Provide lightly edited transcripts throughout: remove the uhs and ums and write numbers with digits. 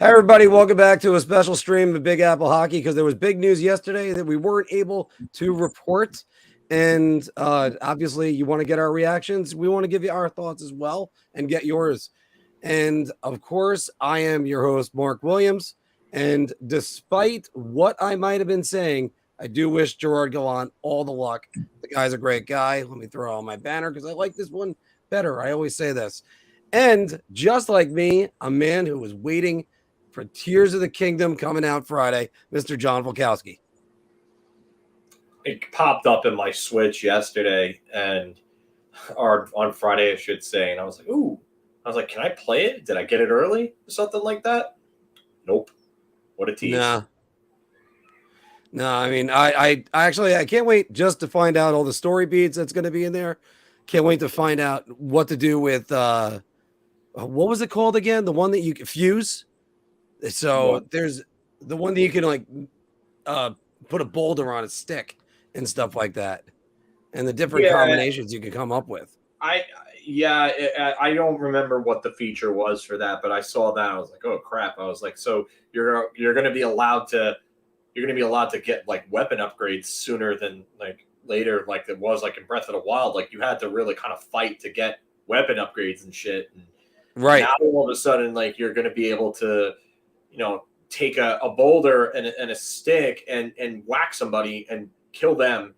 Hey everybody, welcome back to a special stream of Big Apple Hockey because there was big news yesterday that we weren't able to report. And obviously, you want to get our reactions. We want to give you our thoughts as well and get yours. And of course, I am your host, Mark Williams. And despite what I might have been saying, I do wish Gerard Gallant all the luck. The guy's a great guy. Let me throw on my banner because I like this one better. I always say this. And just like me, a man who was waiting for Tears of the Kingdom coming out Friday, Mr. John Volkowski. It popped up in my Switch yesterday or on Friday, I should say. And I was like, ooh. I was like, can I play it? Did I get it early or something like that? Nope. What a tease. No, I mean, I can't wait just to find out all the story beats that's going to be in there. Can't wait to find out what to do with, what was it called again? The one that you can fuse? So there's the one that you can put a boulder on a stick and stuff like that, and the different combinations you can come up with. I don't remember what the feature was for that, but I saw that. I was like, oh crap! I was like, so you're going to be allowed to get like weapon upgrades sooner than like later, like it was like in Breath of the Wild. Like you had to really kind of fight to get weapon upgrades and shit. And right now all of a sudden, like you're going to be able to, take a boulder and a stick and whack somebody and kill them,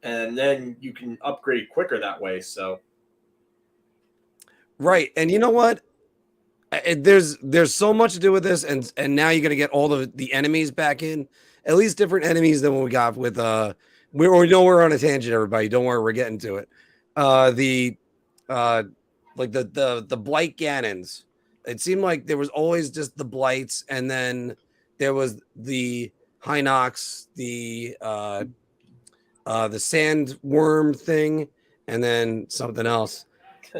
and then you can upgrade quicker that way. So, right, and you know what? There's so much to do with this, and now you're gonna get all the enemies back in, at least different enemies than what we got with we're on a tangent, everybody. Don't worry, we're getting to it. The Blight Gannons. It seemed like there was always just the Blights, and then there was the Hinox, the sandworm thing, and then something else.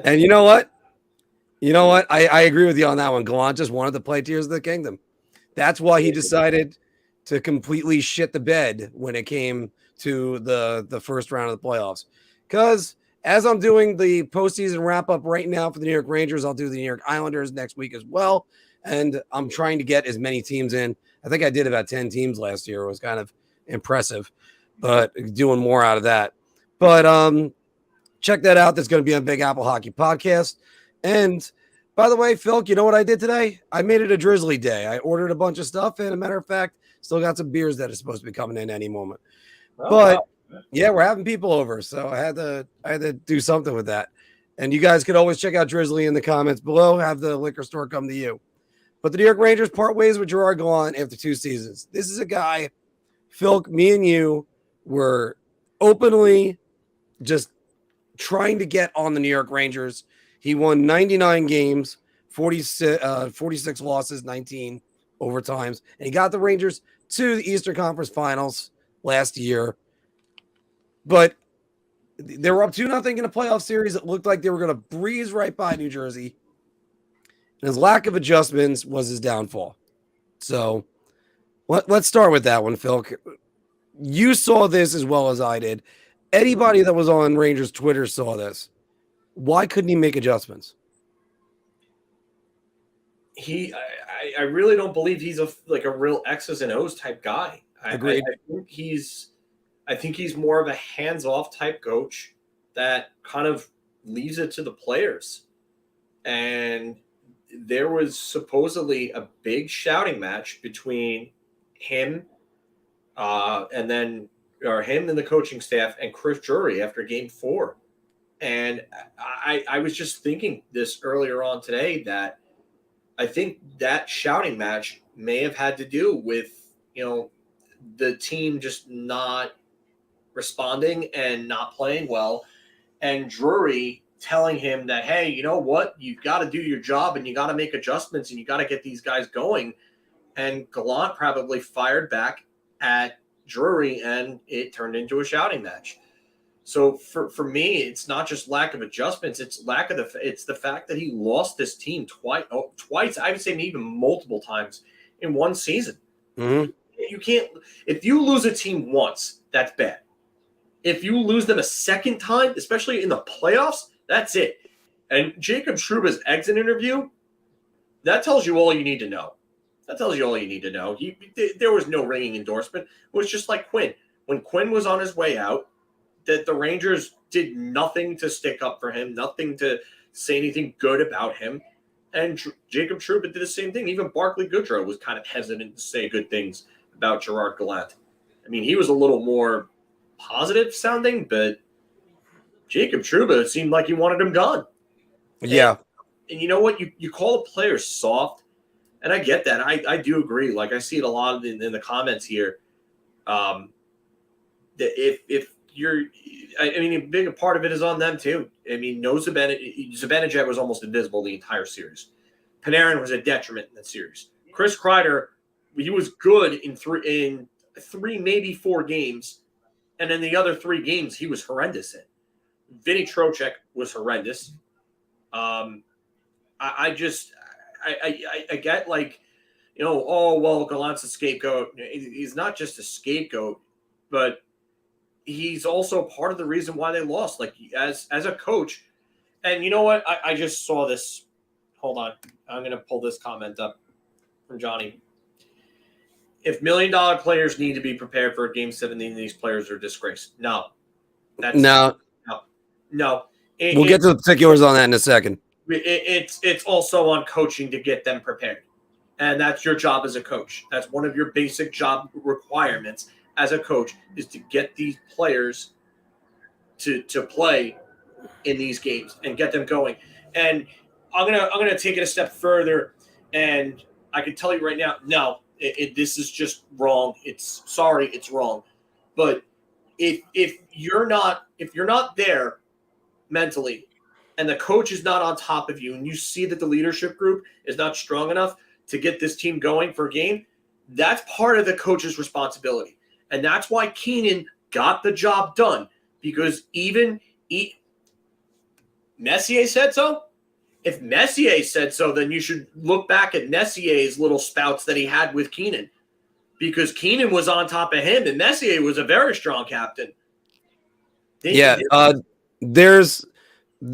And you know what? I agree with you on that one. Gallant just wanted to play Tears of the Kingdom. That's why he decided to completely shit the bed when it came to the first round of the playoffs. Because as I'm doing the postseason wrap up right now for the New York Rangers, I'll do the New York Islanders next week as well. And I'm trying to get as many teams in. I think I did about 10 teams last year. It was kind of impressive, but doing more out of that. But check that out. That's going to be on Big Apple Hockey Podcast. And by the way, Phil, you know what I did today? I made it a Drizly day. I ordered a bunch of stuff, and as a matter of fact, still got some beers that are supposed to be coming in any moment. Wow. Yeah, we're having people over, so I had to do something with that. And you guys could always check out Drizly in the comments below. Have the liquor store come to you. But the New York Rangers part ways with Gerard Gallant after 2 seasons. This is a guy, Phil, me and you were openly just trying to get on the New York Rangers. He won 99 games, 46 losses, 19 overtimes, and he got the Rangers to the Eastern Conference Finals last year. But they were up 2-0 in a playoff series. It looked like they were going to breeze right by New Jersey. And his lack of adjustments was his downfall. So let's start with that one, Phil. You saw this as well as I did. Anybody that was on Rangers Twitter saw this. Why couldn't he make adjustments? I really don't believe he's a real X's and O's type guy. Agreed. I think he's more of a hands-off type coach that kind of leaves it to the players. And there was supposedly a big shouting match between him and the coaching staff and Chris Drury after Game 4. And I was just thinking this earlier on today that I think that shouting match may have had to do with, the team just not responding and not playing well, and Drury telling him that, hey, you know what, you got to do your job and you got to make adjustments and you got to get these guys going. And Gallant probably fired back at Drury, and it turned into a shouting match. So for me, it's not just lack of adjustments; it's it's the fact that he lost this team twice. I would say maybe even multiple times in one season. Mm-hmm. You can't. If you lose a team once, that's bad. If you lose them a second time, especially in the playoffs, that's it. And Jacob Schruba's exit interview, that tells you all you need to know. That tells you all you need to know. There was no ringing endorsement. It was just like Quinn. When Quinn was on his way out, that the Rangers did nothing to stick up for him, nothing to say anything good about him. And Jacob Trouba did the same thing. Even Barclay Goodrow was kind of hesitant to say good things about Gerard Gallant. I mean, he was a little more positive sounding, but Jacob Trouba seemed like he wanted him gone. Yeah. And you know what? You call a player soft, and I get that. I do agree. Like, I see it a lot in the comments here. That if you're – I mean, a big part of it is on them too. I mean, no Zibanejad was almost invisible the entire series. Panarin was a detriment in that series. Chris Kreider, he was good in three, maybe 4 games, and in the other 3 games, he was horrendous in. Vinny Trocheck was horrendous. I get, like, you know, oh, well, Gallant's a scapegoat. He's not just a scapegoat, but he's also part of the reason why they lost. Like, as a coach, and you know what? I just saw this. Hold on. I'm going to pull this comment up from Johnny. If $1 million players need to be prepared for a Game 7, these players are a disgrace. No. No. We'll get to the particulars on that in a second. It's also on coaching to get them prepared. And that's your job as a coach. That's one of your basic job requirements as a coach, is to get these players to play in these games and get them going. And I'm gonna take it a step further, and I can tell you right now, no, this is just wrong. It's wrong. But if you're not there mentally, and the coach is not on top of you, and you see that the leadership group is not strong enough to get this team going for a game, that's part of the coach's responsibility. And that's why Keenan got the job done, because Messier said so. If Messier said so, then you should look back at Messier's little spouts that he had with Keenan, because Keenan was on top of him, and Messier was a very strong captain. There's –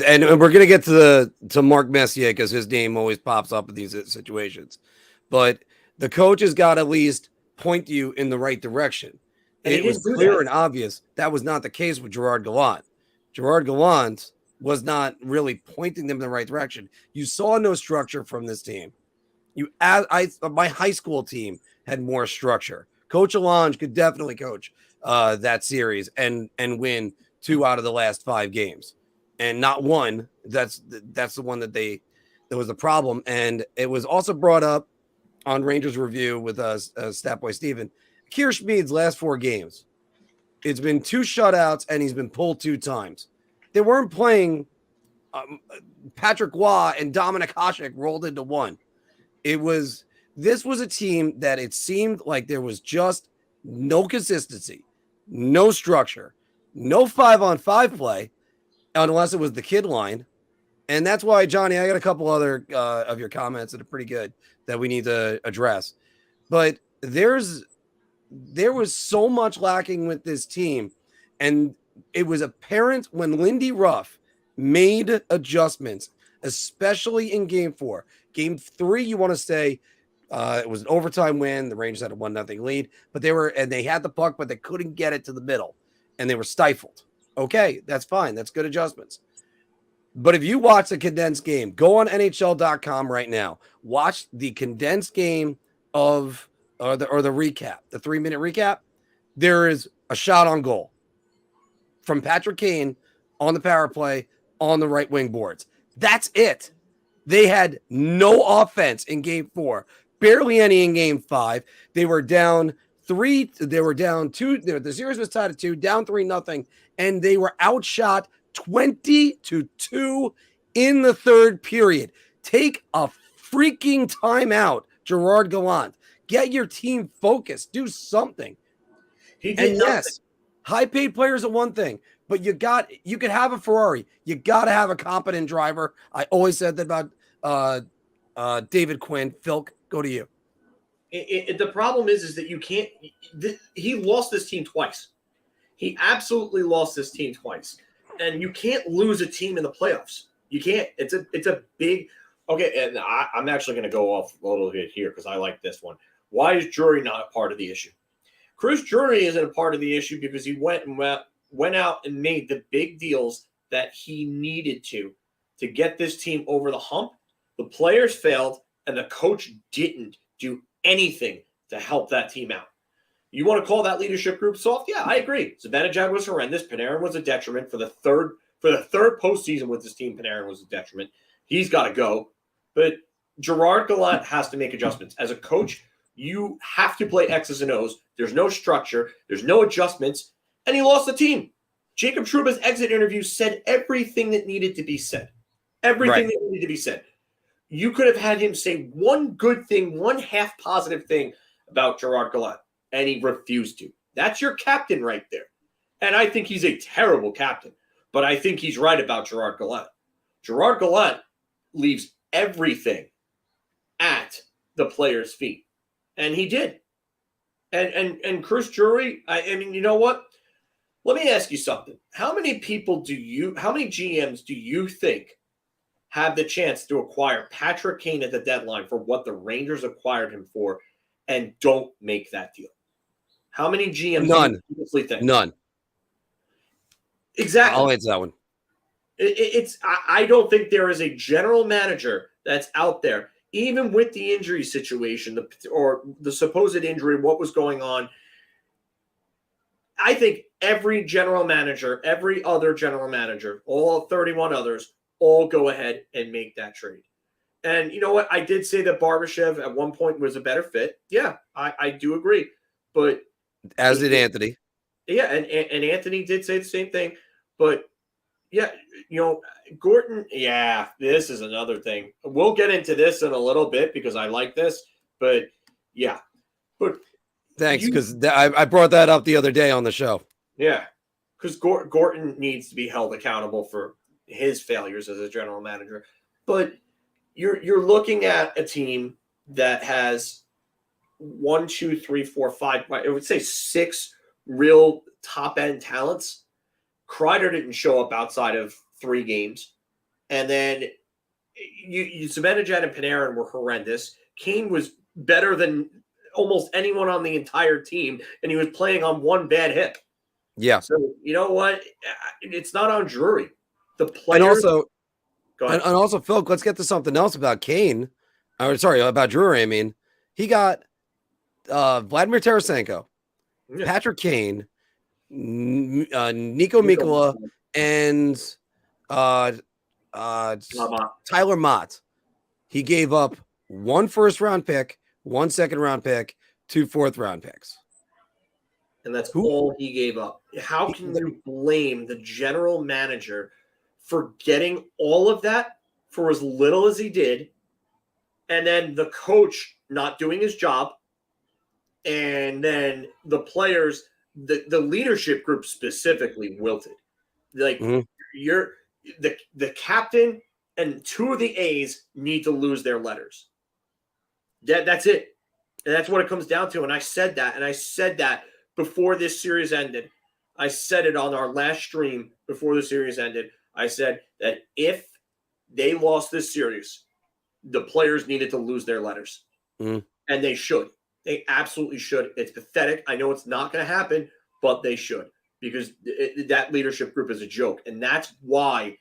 and we're going to get to Marc Messier, because his name always pops up in these situations. But the coach has got to at least point you in the right direction. And it was clear and obvious that was not the case with Gerard Gallant. Gerard Gallant was not really pointing them in the right direction. You saw no structure from this team. My high school team had more structure. Coach Alonge could definitely coach that series and win 2 out of the last 5 games, and not one. That's the one that was the problem. And it was also brought up on Rangers Review with Statboy Steven. Keir Schmid's last 4 games, it's been 2 shutouts, and he's been pulled 2 times. They weren't playing Patrick Waugh and Dominik Hasek rolled into one. This was a team that it seemed like there was just no consistency, no structure, no 5-on-5 play, unless it was the kid line. And that's why, Johnny, I got a couple other of your comments that are pretty good that we need to address. But there was so much lacking with this team, and it was apparent when Lindy Ruff made adjustments, especially in Game 4. Game 3, you want to say it was an overtime win. The Rangers had a 1-0 lead, but they had the puck, but they couldn't get it to the middle, and they were stifled. Okay, that's fine. That's good adjustments. But if you watch the condensed game, go on NHL.com right now. Watch the condensed game or the recap, the 3-minute recap. There is a shot on goal from Patrick Kane on the power play on the right wing boards. That's it. They had no offense in Game 4, barely any in Game 5. They were down 3. They were down 2. The series was tied at 2, down 3-0, and they were outshot 20-2 in the 3rd period. Take a freaking timeout, Gerard Gallant. Get your team focused. Do something. Yes, high-paid players are one thing, but you could have a Ferrari. You got to have a competent driver. I always said that about David Quinn. Phil, go to you. The problem is that you can't. He lost this team twice. He absolutely lost this team twice, and you can't lose a team in the playoffs. You can't. It's a big. Okay, and I'm actually going to go off a little bit here because I like this one. Why is Drury not a part of the issue? Chris Drury isn't a part of the issue because he went out and made the big deals that he needed to get this team over the hump. The players failed, and the coach didn't do anything to help that team out. You want to call that leadership group soft? Yeah, I agree. Zibanejad was horrendous. Panarin was a detriment for the third postseason with this team. Panarin was a detriment. He's got to go. But Gerard Gallant has to make adjustments. As a coach, you have to play X's and O's. There's no structure. There's no adjustments. And he lost the team. Jacob Trouba's exit interview said everything that needed to be said. Everything that needed to be said. You could have had him say one good thing, one half positive thing about Gerard Gallant, and he refused to. That's your captain right there. And I think he's a terrible captain, but I think he's right about Gerard Gallant. Gerard Gallant leaves everything at the players' feet, and he did. And Chris Drury, I mean, you know what? Let me ask you something. How many GMs do you think have the chance to acquire Patrick Kane at the deadline for what the Rangers acquired him for and don't make that deal? How many GMs None. do you honestly think? None. Exactly. I'll answer that one. I don't think there is a general manager that's out there, even with the injury situation or the supposed injury, what was going on. I think every general manager, every other general manager, all 31 others, all go ahead and make that trade. And you know what? I did say that Barbashev at one point was a better fit. Yeah, I do agree. But as did Anthony. Yeah, and Anthony did say the same thing. But yeah, you know, Gorton, yeah, this is another thing. We'll get into this in a little bit because I like this. But yeah. But thanks, because I brought that up the other day on the show. Yeah, because Gorton needs to be held accountable for his failures as a general manager. But you're looking at a team that has 1, 2, 3, 4, 5, I would say 6 real top-end talents. Kreider didn't show up outside of 3 games. And then Zibanejad and Panarin were horrendous. Kane was better than almost anyone on the entire team, and he was playing on one bad hip. Yeah. So, you know what? It's not on Drury. The players. And also, Phil, let's get to something else about Kane. About Drury. I mean, he got Vladimir Tarasenko, Patrick Kane, Nico Mikkola, and Tyler Mott. He gave up 1 first-round pick, 1 second-round pick, 2 fourth-round picks. And that's all he gave up. How can you blame the general manager for getting all of that for as little as he did, and then the coach not doing his job, and then the players, the leadership group specifically wilted? Like you're the captain and 2 of the A's need to lose their letters. That's it. And that's what it comes down to. And I said that before this series ended. I said it on our last stream before the series ended. I said that if they lost this series, the players needed to lose their letters. And they should. They absolutely should. It's pathetic. I know it's not going to happen, but they should, because that leadership group is a joke. And that's why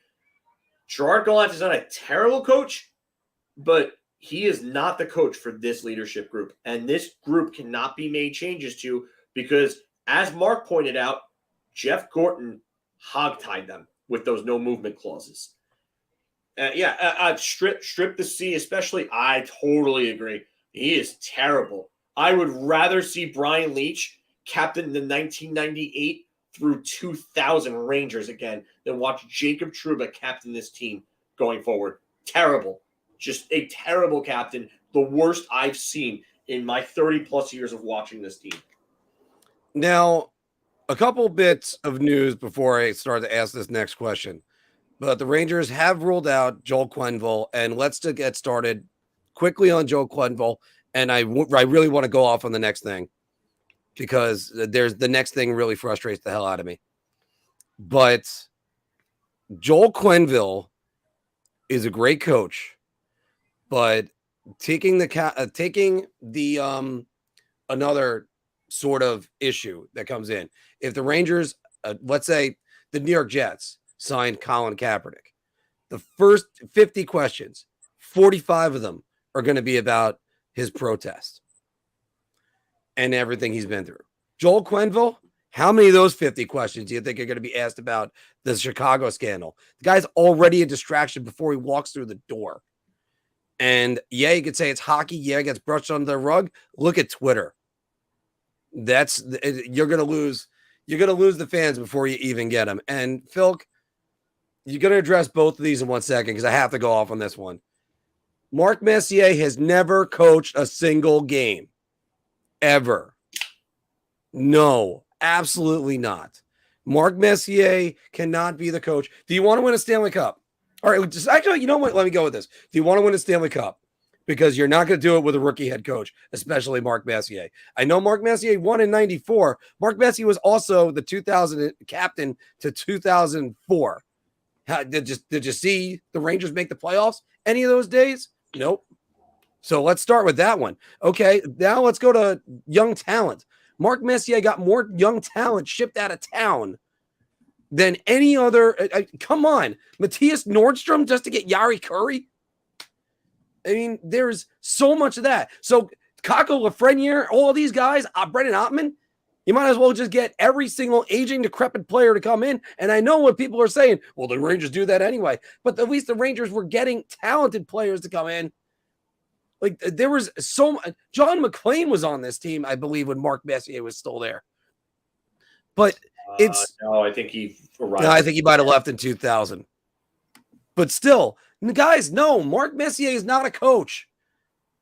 Gerard Gallant is not a terrible coach, but he is not the coach for this leadership group. And this group cannot be made changes to because, as Marc pointed out, Jeff Gorton hogtied them with those no movement clauses. Strip the C, especially. I totally agree. He is terrible. I would rather see Brian Leetch captain the 1998 through 2000 Rangers again than watch Jacob Trouba captain this team going forward. Terrible. Just a terrible captain. The worst I've seen in my 30-plus years of watching this team. Now, a couple bits of news before I start to ask this next question. But the Rangers have ruled out Joel Quenneville, and let's get started quickly on Joel Quenneville. And I really want to go off on the next thing because the next thing really frustrates the hell out of me. But Joel Quenneville is a great coach, but taking the another sort of issue that comes in. If the Rangers, let's say the New York Jets signed Colin Kaepernick, the first 50 questions, 45 of them are going to be about his protest and everything he's been through. Joel Quenneville, how many of those 50 questions do you think are going to be asked about the Chicago scandal? The guy's already a distraction before he walks through the door. And yeah, you could say it's hockey. Yeah, it gets brushed under the rug. Look at Twitter. You're going to lose. You're going to lose the fans before you even get them. And Phil, you're going to address both of these in 1 second because I have to go off on this one. Marc Messier has never coached a single game. Ever. No, absolutely not. Marc Messier cannot be the coach. Do you want to win a Stanley Cup? All right, just actually, you know what? Let me go with this. Do you want to win a Stanley Cup? Because you're not going to do it with a rookie head coach, especially Marc Messier. I know Marc Messier won in 94. Marc Messier was also the 2000 captain to 2004. Did you see the Rangers make the playoffs any of those days? Nope. So let's start with that one. Okay, now let's go to young talent. Marc Messier got more young talent shipped out of town than any other. Come on, Matthias Nordstrom just to get Yari Curry. I mean, there's so much of that. So Kako Lafreniere, all these guys, Brendan Ottman, you might as well just get every single aging, decrepit player to come in. And I know what people are saying. Well, the Rangers do that anyway. But at least the Rangers were getting talented players to come in. Like there was John McClain was on this team, I believe, when Marc Messier was still there. But no, I think he arrived. No, I think he might have left in 2000. But still, guys, no, Marc Messier is not a coach.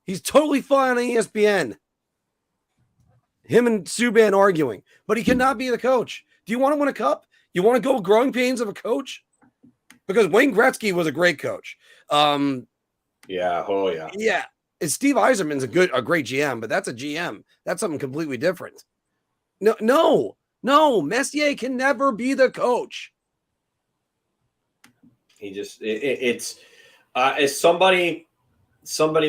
He's totally fine on ESPN. Him and Subban arguing, but he cannot be the coach. Do you want to win a cup? You want to go growing pains of a coach? Because Wayne Gretzky was a great coach. Yeah. And Steve Yzerman's a great GM, but that's a GM. That's something completely different. No. Messier can never be the coach. He just it's as somebody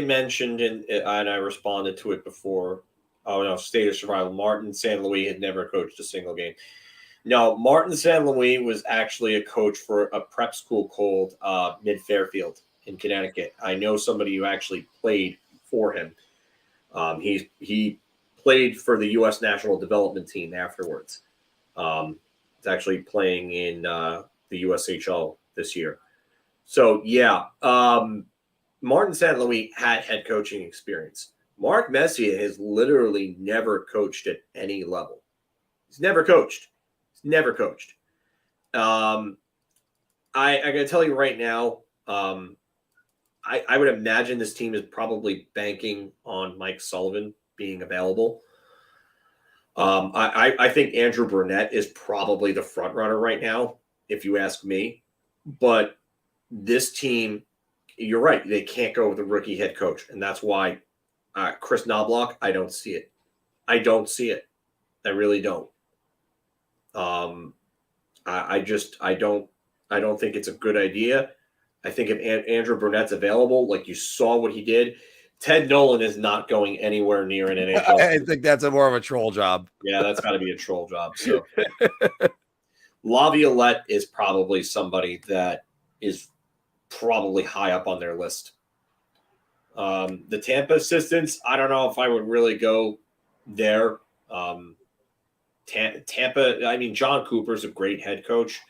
mentioned and I responded to it before. Oh no, State of Survival. Martin St. Louis had never coached a single game. No, Martin St. Louis was actually a coach for a prep school called Mid Fairfield in Connecticut. I know somebody who actually played for him. He played for the U.S. National Development Team afterwards. It's actually playing in the USHL this year. So, yeah, Martin St. Louis had head coaching experience. Marc Messier has literally never coached at any level. He's never coached. I got to tell you right now, I would imagine this team is probably banking on Mike Sullivan being available. I think Andrew Burnett is probably the front runner right now, if you ask me. But this team, you're right, they can't go with a rookie head coach, and that's why Chris Knobloch, I don't see it. I really don't. I don't think it's a good idea. I think if Andrew Burnett's available, like you saw what he did, Ted Nolan is not going anywhere near an NHL. I think that's more of a troll job. Yeah, that's got to be a troll job. So Laviolette is probably somebody that is probably high up on their list. The Tampa assistants, I don't know if I would really go there. Tampa, I mean, John Cooper's a great head coach.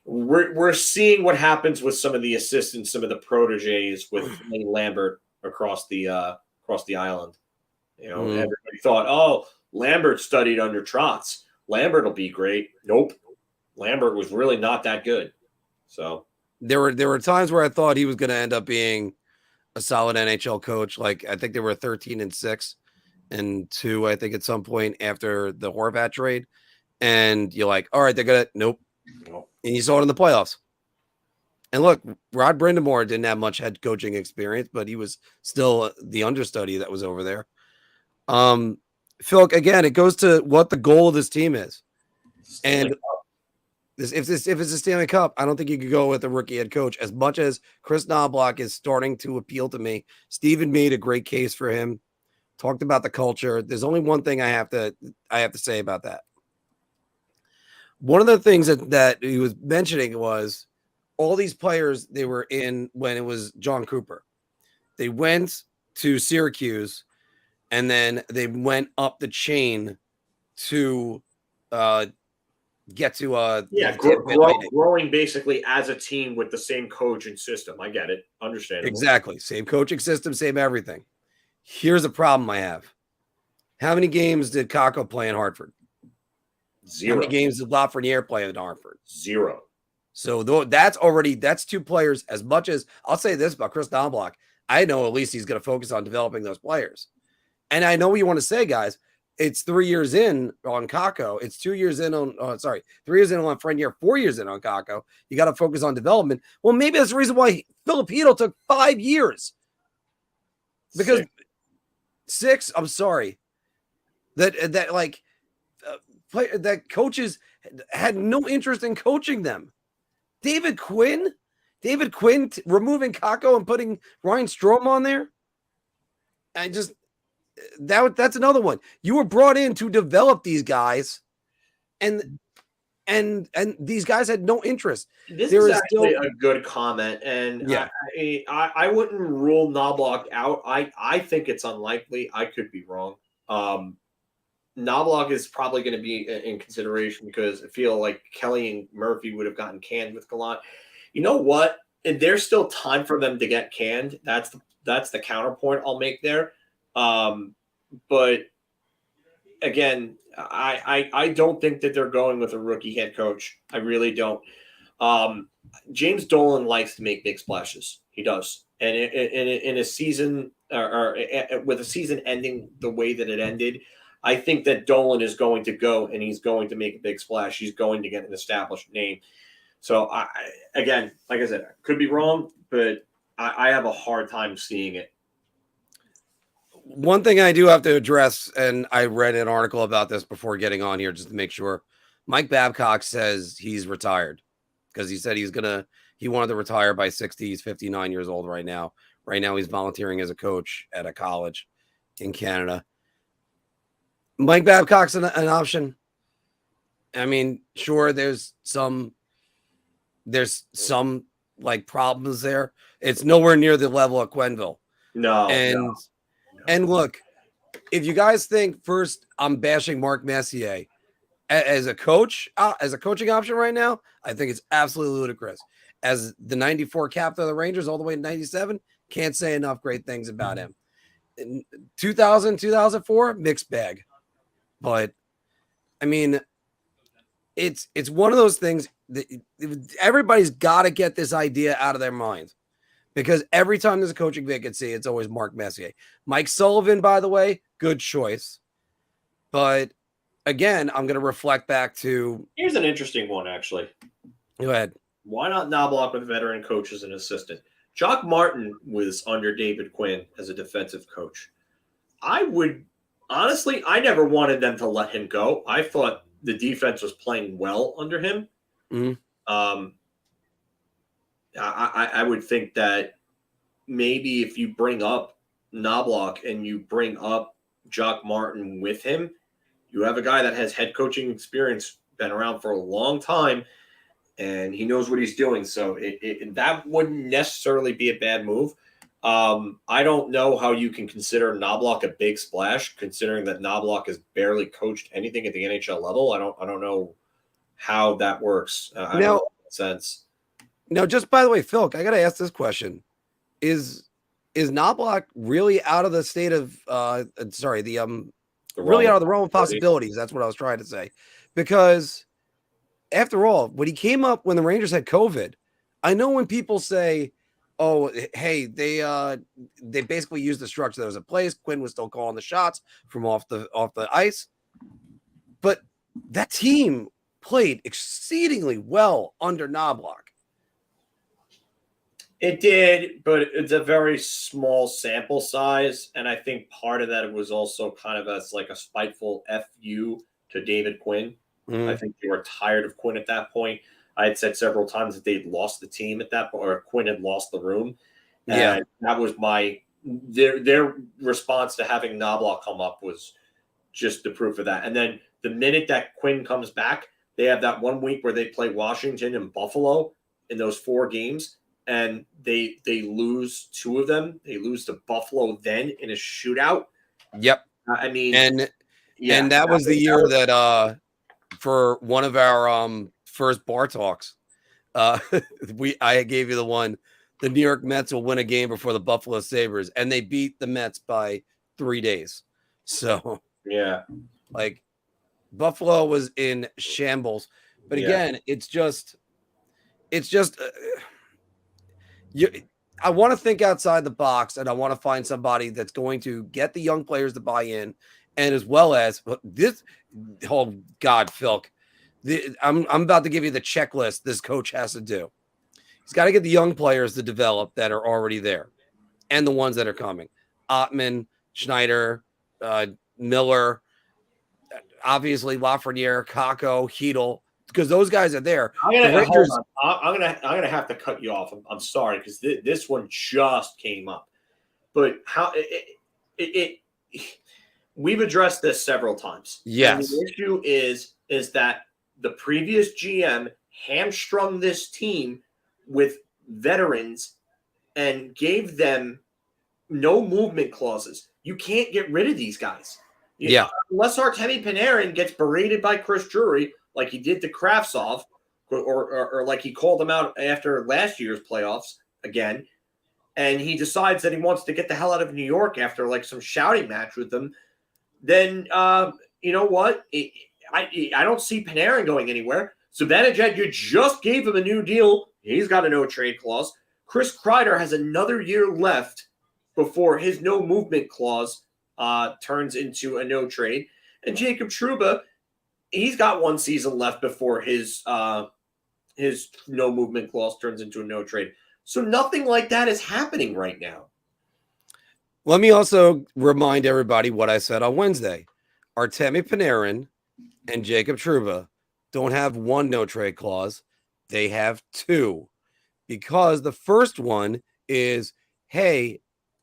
We're seeing what happens with some of the assistants, some of the proteges with Lane Lambert across the island. You know, everybody thought, oh, Lambert studied under Trotz. Lambert will be great. Nope. Lambert was really not that good. So there were times where I thought he was going to end up being a solid NHL coach. Like I think they were 13-6 and 2, I think at some point after the Horvat trade. And you're like, all right, they're going to, nope. And you saw it in the playoffs. And look, Rod Brindamore didn't have much head coaching experience, but he was still the understudy that was over there. Phil, again, it goes to what the goal of this team is. And if it's a Stanley Cup, I don't think you could go with a rookie head coach. As much as Chris Knobloch is starting to appeal to me, Steven made a great case for him. Talked about the culture. There's only one thing I have to say about that. One of the things that he was mentioning was all these players they were in when it was John Cooper. They went to Syracuse, and then they went up the chain to get to growing basically as a team with the same coach and system. I get it. Understandable. Exactly. Same coaching system, same everything. Here's a problem I have. How many games did Kakko play in Hartford? 0. How many games did Lafreniere play in Hartford? 0. So that's two players. As much as I'll say this about Chris Knobloch, I know at least he's going to focus on developing those players. And I know what you want to say, guys. It's 3 years in on Kakko. It's 2 years in on 3 years in on Lafreniere, 4 years in on Kakko. You got to focus on development. Well, maybe that's the reason why Filipino took 5 years. Because 6, I'm sorry. That coaches had no interest in coaching them. David Quinn removing Kakko and putting Ryan Strome on there. That's another one. You were brought in to develop these guys, and these guys had no interest. This is actually a good comment, and yeah, I wouldn't rule Knobloch out. I think it's unlikely. I could be wrong. Knobloch is probably going to be in consideration because I feel like Kelly and Murphy would have gotten canned with Gallant. You know what? And there's still time for them to get canned. That's the counterpoint I'll make there. But again, I don't think that they're going with a rookie head coach. I really don't. James Dolan likes to make big splashes. He does. And in a season or with a season ending the way that it ended, I think that Dolan is going to go and he's going to make a big splash. He's going to get an established name. So again, like I said, I could be wrong, but I have a hard time seeing it. One thing I do have to address, and I read an article about this before getting on here just to make sure. Mike Babcock says he's retired because he said he wanted to retire by 60. He's 59 years old right now. Right now he's volunteering as a coach at a college in Canada. Mike Babcock's an option. I mean, sure, there's some like problems there. It's nowhere near the level of Quenneville. No. And look, if you guys think first I'm bashing Marc Messier as a coach, as a coaching option right now, I think it's absolutely ludicrous. As the 94 captain of the Rangers all the way to 97, can't say enough great things about him. In 2000, 2004, mixed bag. But I mean, it's one of those things that everybody's got to get this idea out of their mind. Because every time there's a coaching vacancy, it's always Marc Messier. Mike Sullivan, by the way, good choice. But again, I'm going to reflect back to... Here's an interesting one, actually. Go ahead. Why not Knobloch with veteran coach as an assistant? Jock Martin was under David Quinn as a defensive coach. Honestly, I never wanted them to let him go. I thought the defense was playing well under him. Mm-hmm. I would think that maybe if you bring up Knobloch and you bring up Jock Martin with him, you have a guy that has head coaching experience, been around for a long time, and he knows what he's doing. So that wouldn't necessarily be a bad move. I don't know how you can consider Knobloch a big splash, considering that Knobloch has barely coached anything at the NHL level. I don't know how that works. I don't know in that sense. Now, just by the way, Phil, I got to ask this question: Is Knobloch really out of the state of really out of the realm of possibilities? That's what I was trying to say. Because after all, when he came up when the Rangers had COVID, I know when people say, "Oh, hey, they basically used the structure that was in place." Quinn was still calling the shots from off the ice, but that team played exceedingly well under Knobloch. It did, but it's a very small sample size, and I think part of that was also kind of as like a spiteful FU to David Quinn. I think they were tired of Quinn at that point. I had said several times that they'd lost the team at that point, or Quinn had lost the room. And that was their response to having Knobloch come up was just the proof of that. And then the minute that Quinn comes back, they have that 1 week where they play Washington and Buffalo in those 4 games, and they lose 2 of them. They lose to Buffalo then in a shootout. Yep. I mean, and that was the year that for one of our first bar talks, I gave you the one. The New York Mets will win a game before the Buffalo Sabres, and they beat the Mets by 3 days. So like Buffalo was in shambles. But again, it's just I want to think outside the box, and I want to find somebody that's going to get the young players to buy in, and as well as this. Oh God, Phil, I'm about to give you the checklist this coach has to do. He's got to get the young players to develop that are already there, and the ones that are coming. Ottman, Schneider, Miller, obviously Lafreniere, Kakko, Hedel, because those guys are there. I'm gonna have to cut you off. I'm sorry, because this one just came up. But how we've addressed this several times. Yes. And the issue is that the previous GM hamstrung this team with veterans and gave them no movement clauses. You can't get rid of these guys. Unless Artemi Panarin gets berated by Chris Drury like he did to Kravtsov, or like he called him out after last year's playoffs again, and he decides that he wants to get the hell out of New York after like some shouting match with them, then you know what? I don't see Panarin going anywhere. Zibanejad, you just gave him a new deal. He's got a no-trade clause. Chris Kreider has another year left before his no-movement clause turns into a no-trade. And Jacob Trouba, he's got 1 season left before his no-movement clause turns into a no-trade. So nothing like that is happening right now. Let me also remind everybody what I said on Wednesday. Artemi Panarin and Jacob Trouba don't have 1 no-trade clause. They have 2, because the first one is, hey,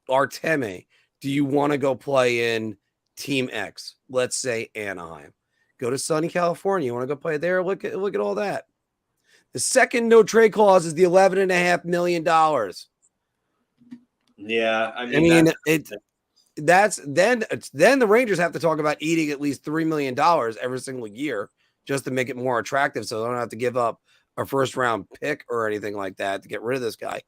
Artemi, do you want to go play in Team X? Let's say Anaheim. Go to sunny California. You want to go play there? Look at all that. The second no-trade clause is the $11.5 million. Yeah, I mean then the Rangers have to talk about eating at least $3 million every single year just to make it more attractive, so they don't have to give up a first-round pick or anything like that to get rid of this guy.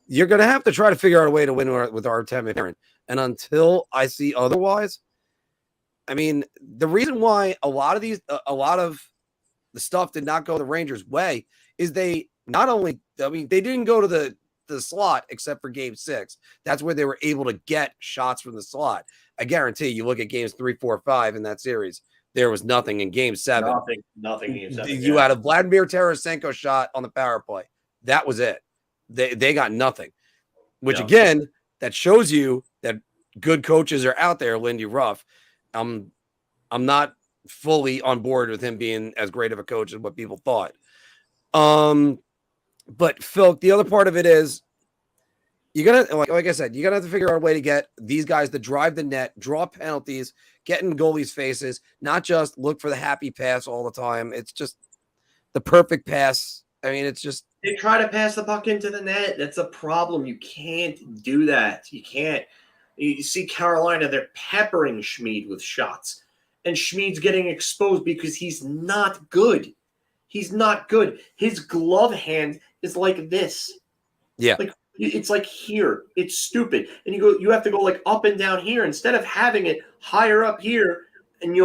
You're going to have to try to figure out a way to win with Artemi Panarin. And until I see otherwise, I mean, the reason why a lot of the stuff did not go the Rangers' way is they didn't go to the slot except for game 6. That's where they were able to get shots from the slot. I guarantee you look at games 3, 4, 5 in that series, there was nothing in game 7. Nothing in game 7. You had a Vladimir Tarasenko shot on the power play. That was it. They got nothing, which again, that shows you that good coaches are out there. Lindy Ruff. I'm not fully on board with him being as great of a coach as what people thought. But Phil, the other part of it is you're gonna, like I said, you're gonna have to figure out a way to get these guys to drive the net, draw penalties, get in goalies' faces, not just look for the happy pass all the time. It's just the perfect pass. I mean, it's just they try to pass the puck into the net. That's a problem. You can't do that. You can't. You see Carolina, they're peppering Schmid with shots, and Schmid's getting exposed because he's not good. He's not good. His glove hand is like this. Yeah. Like it's like here. It's stupid. And you have to go like up and down here instead of having it higher up here. And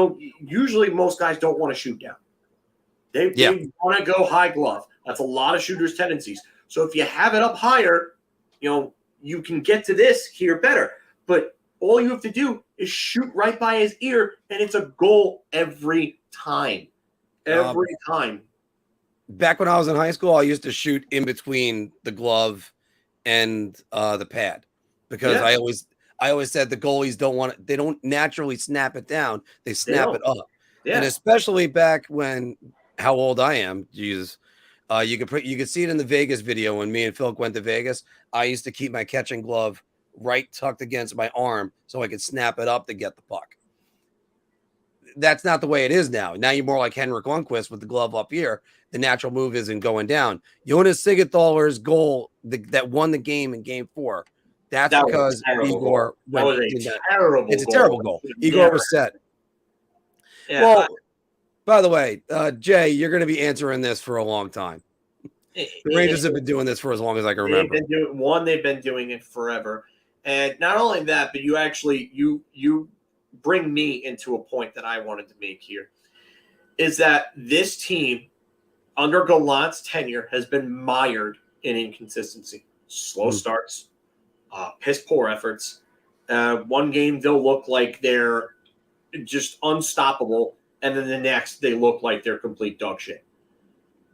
usually most guys don't want to shoot down. They want to go high glove. That's a lot of shooters' tendencies. So if you have it up higher, you can get to this here better. But all you have to do is shoot right by his ear, and it's a goal every time. Every time. Back when I was in high school, I used to shoot in between the glove and the pad because I always said the goalies they don't naturally snap it down. They snap it up. And especially back when how old I am, Jesus. You could see it in the Vegas video when me and Phil went to Vegas. I used to keep my catching glove right tucked against my arm so I could snap it up to get the puck. That's not the way it is now. Now you're more like Henrik Lundqvist with the glove up here. The natural move isn't going down. Jonas Siegenthaler's goal that won the game in Game 4. That's because Igor went. It's a terrible goal. Igor was set. Yeah, well, by the way, Jay, you're going to be answering this for a long time. The Rangers have been doing this for as long as I can remember. They've been doing it forever. And not only that, but you bring me into a point that I wanted to make here, is that this team, under Gallant's tenure, has been mired in inconsistency. Slow starts, piss-poor efforts. One game, they'll look like they're just unstoppable, and then the next, they look like they're complete dog shit.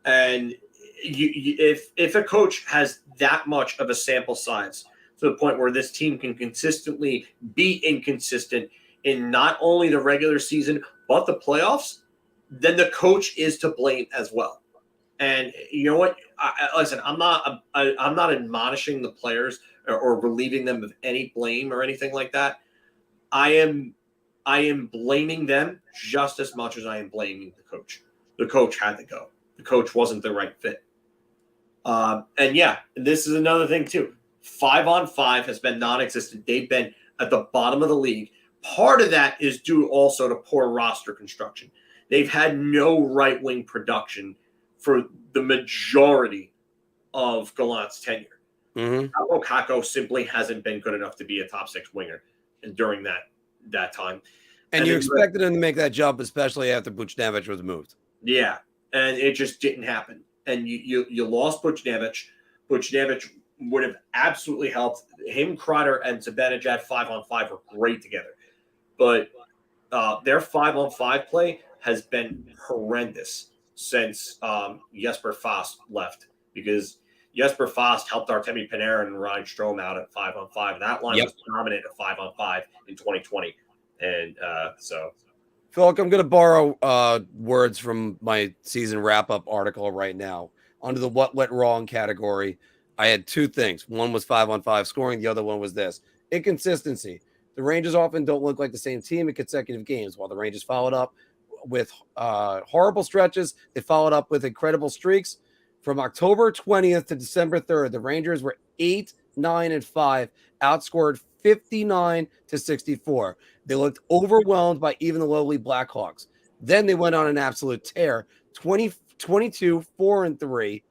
And if a coach has that much of a sample size to the point where this team can consistently be inconsistent in not only the regular season but the playoffs, then the coach is to blame as well. And you know what? Listen, I'm not admonishing the players or relieving them of any blame or anything like that. I am blaming them just as much as I am blaming the coach. The coach had to go. The coach wasn't the right fit. And yeah, this is another thing too. 5-on-5 has been non-existent. They've been at the bottom of the league. Part of that is due also to poor roster construction. They've had no right-wing production for the majority of Gallant's tenure. Kako simply hasn't been good enough to be a top 6 winger during that time. And you expected him to make that jump, especially after Buchnevich was moved. Yeah, and it just didn't happen. And you lost Buchnevich. Buchnevich would have absolutely helped. Him, Kreider, and Zibanejad 5-on-5 were great together. But their 5-on-5 play has been horrendous since Jesper Fast left, because Jesper Fast helped Artemi Panarin and Ryan Strome out at 5-on-5. That line was dominant at 5-on-5 in 2020. And so... Philip, I'm going to borrow words from my season wrap-up article right now. Under the what went wrong category, I had 2 things. One was 5-on-5 scoring. The other one was this. Inconsistency. The Rangers often don't look like the same team in consecutive games. While the Rangers followed up with horrible stretches, they followed up with incredible streaks. From October 20th to December 3rd, the Rangers were 8-9-5, outscored 59-64. They looked overwhelmed by even the lowly Blackhawks. Then they went on an absolute tear, 22-4-3,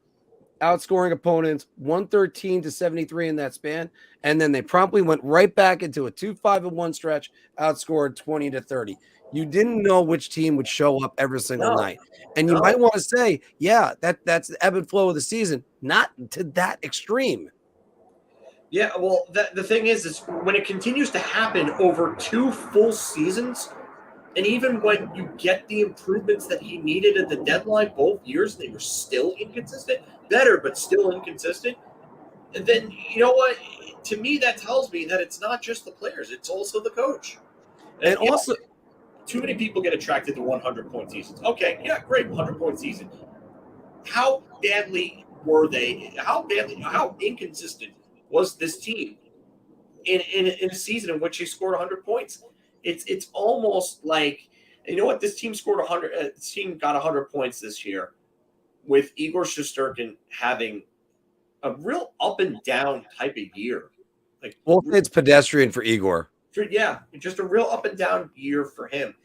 outscoring opponents 113-73 in that span. And then they promptly went right back into a 2-5-1 stretch, outscored 20-30. You didn't know which team would show up every single night. And you might want to say, yeah, that's the ebb and flow of the season. Not to that extreme. Yeah, well, the thing is when it continues to happen over 2 full seasons, and even when you get the improvements that he needed at the deadline both years, they were still inconsistent. Better, but still inconsistent. And then, you know what? To me, that tells me that it's not just the players. It's also the coach. And also... Too many people get attracted to 100-point seasons. Okay, yeah, great, 100-point season. How badly were they? How inconsistent was this team in a season in which they scored 100 points? It's almost like, you know what? This team scored 100. This team got 100 points this year, with Igor Shesterkin having a real up and down type of year. Like, well, it's pedestrian for Igor. Yeah, just a real up and down year for him.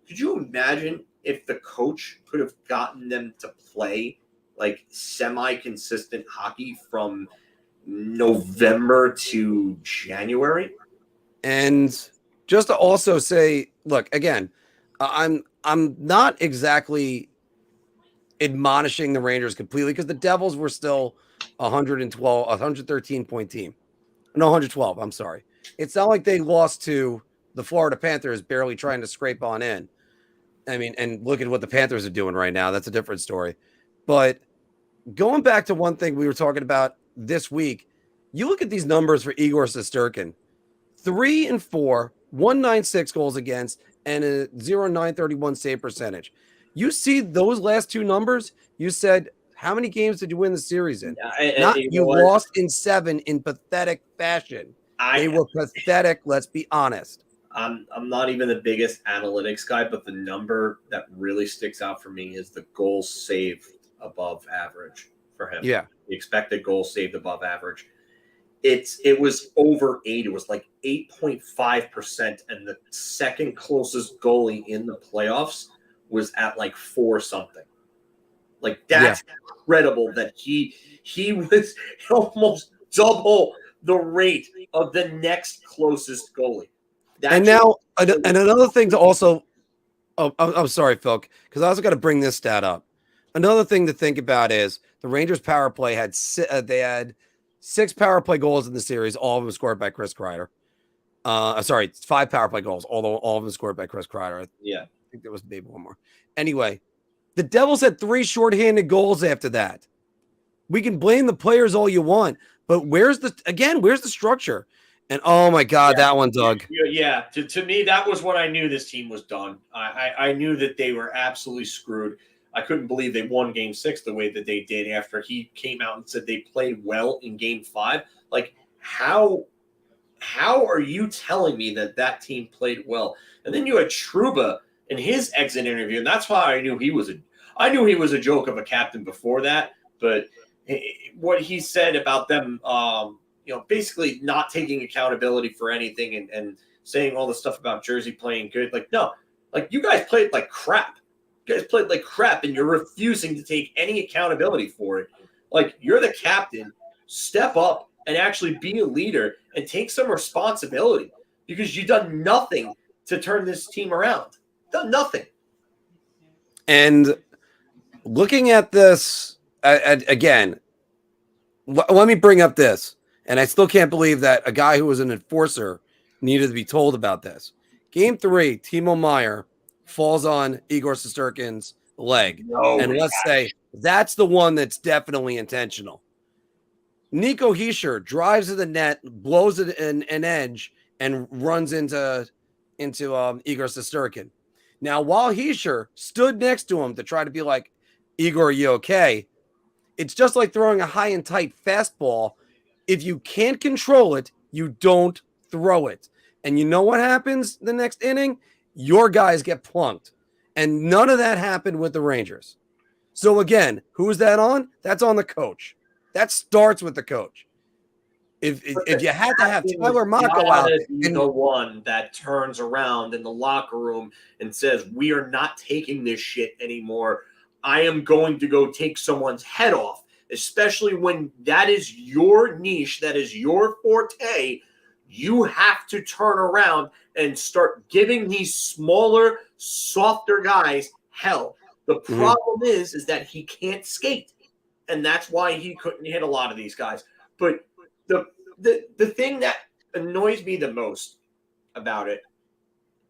Could you imagine if the coach could have gotten them to play like semi-consistent hockey from November to January? And just to also say, look, again, I'm not exactly admonishing the Rangers completely, because the Devils were still 113-point team. No, 112. I'm sorry. It's not like they lost to the Florida Panthers barely trying to scrape on in. I mean, and look at what the Panthers are doing right now. That's a different story. But going back to one thing we were talking about this week, you look at these numbers for Igor Shesterkin. 3-4, 196 goals against, and a 0.931 save percentage. You see those last two numbers, you said, how many games did you win the series in? Not you lost in 7 in pathetic fashion. They were pathetic, let's be honest. I'm not even the biggest analytics guy, but the number that really sticks out for me is the goals saved above average for him. Yeah. The expected goals saved above average. It was over 8. It was like 8.5%, and the second closest goalie in the playoffs was at like 4 something. Like that's incredible that he was almost double the rate of the next closest goalie. And now, and another thing to also, I'm sorry, Phil, because I also got to bring this stat up. Another thing to think about is the Rangers power play had 6 power play goals in the series, all of them scored by Chris Kreider. 5 power play goals, although all of them scored by Chris Kreider. Yeah, I think there was maybe one more. Anyway, the Devils had 3 shorthanded goals after that. We can blame the players all you want, but where's the structure? And oh my God, that one, Doug. Yeah, to me, that was when I knew this team was done. I knew that they were absolutely screwed. I couldn't believe they won Game 6 the way that they did after he came out and said they played well in Game 5. Like, how are you telling me that team played well? And then you had Trouba in his exit interview, and that's why I knew he was a joke of a captain before that. But what he said about them, basically not taking accountability for anything and saying all the stuff about Jersey playing good. Like, no, like you guys played like crap. You guys played like crap, and you're refusing to take any accountability for it. Like, you're the captain. Step up and actually be a leader and take some responsibility, because you've done nothing to turn this team around. Done nothing. And looking at this again, let me bring up this. And I still can't believe that a guy who was an enforcer needed to be told about this. Game 3, Timo Meier falls on Igor Shesterkin's leg. And let's say that's the one that's definitely intentional. Nico Hischier drives to the net, blows it an edge, and runs into Igor Shesterkin. Now, while Hischier stood next to him to try to be like, Igor, are you okay? It's just like throwing a high and tight fastball. If you can't control it, you don't throw it. And you know what happens the next inning? Your guys get plunked. And none of that happened with the Rangers. So again, who's that on? That's on the coach. That starts with the coach. If you had to have Tyler Marco out, the one that turns around in the locker room and says, we are not taking this shit anymore. I am going to go take someone's head off, especially when that is your niche, that is your forte. You have to turn around and start giving these smaller, softer guys hell. The problem is that he can't skate, and that's why he couldn't hit a lot of these guys. But the thing that annoys me the most about it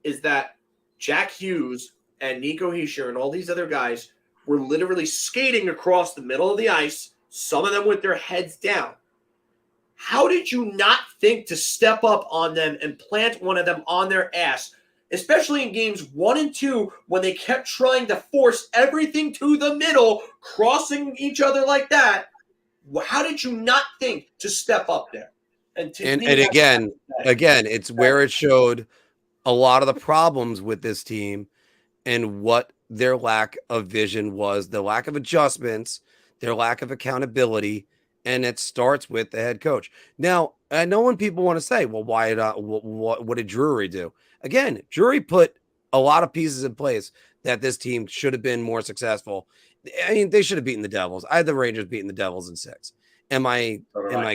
is that Jack Hughes and Nico Hischier and all these other guys were literally skating across the middle of the ice, some of them with their heads down. How did you not think to step up on them and plant one of them on their ass, especially in games 1 and 2 when they kept trying to force everything to the middle, crossing each other like that? How did you not think to step up there? And again, it's where it showed a lot of the problems with this team and what their lack of vision was, the lack of adjustments, their lack of accountability, and it starts with the head coach. Now, I know when people want to say, well, why what did Drury do? Again, Drury put a lot of pieces in place that this team should have been more successful. I mean, they should have beaten the Devils. I had the Rangers beating the Devils in 6. Am I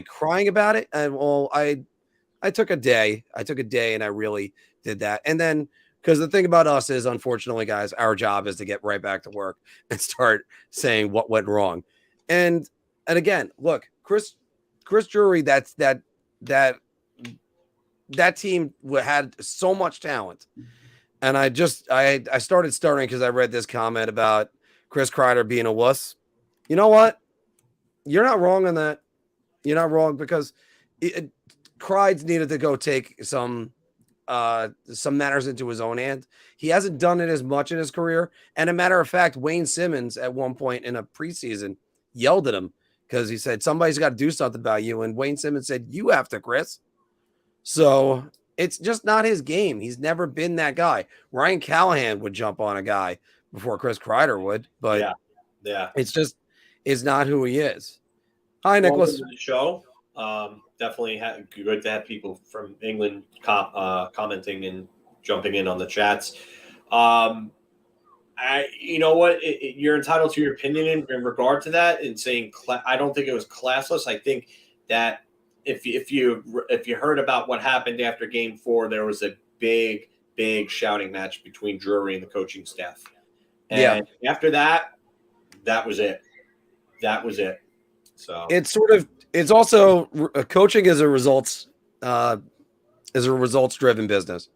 crying about it? I took a day. And I really did that. And then, because the thing about us is, unfortunately, guys, our job is to get right back to work and start saying what went wrong. And again, look, Chris Drury, that team had so much talent. And I started stuttering because I read this comment about Chris Kreider being a wuss. You know what? You're not wrong on that. You're not wrong, because Kreider needed to go take some some matters into his own hand. He hasn't done it as much in his career. And a matter of fact, Wayne Simmons at one point in a preseason yelled at him because he said, somebody's got to do something about you. And Wayne Simmons said, you have to, Chris. So it's just not his game. He's never been that guy. Ryan Callahan would jump on a guy before Chris Kreider would, but it's not who he is. Hi, Nicholas. Welcome to the show. Definitely good to have people from England commenting and jumping in on the chats. You know what? You're entitled to your opinion in regard to that and saying I don't think it was classless. I think that if you heard about what happened after Game 4, there was a big shouting match between Drury and the coaching staff. And after that was it. That was it. So it's also coaching is a results driven business.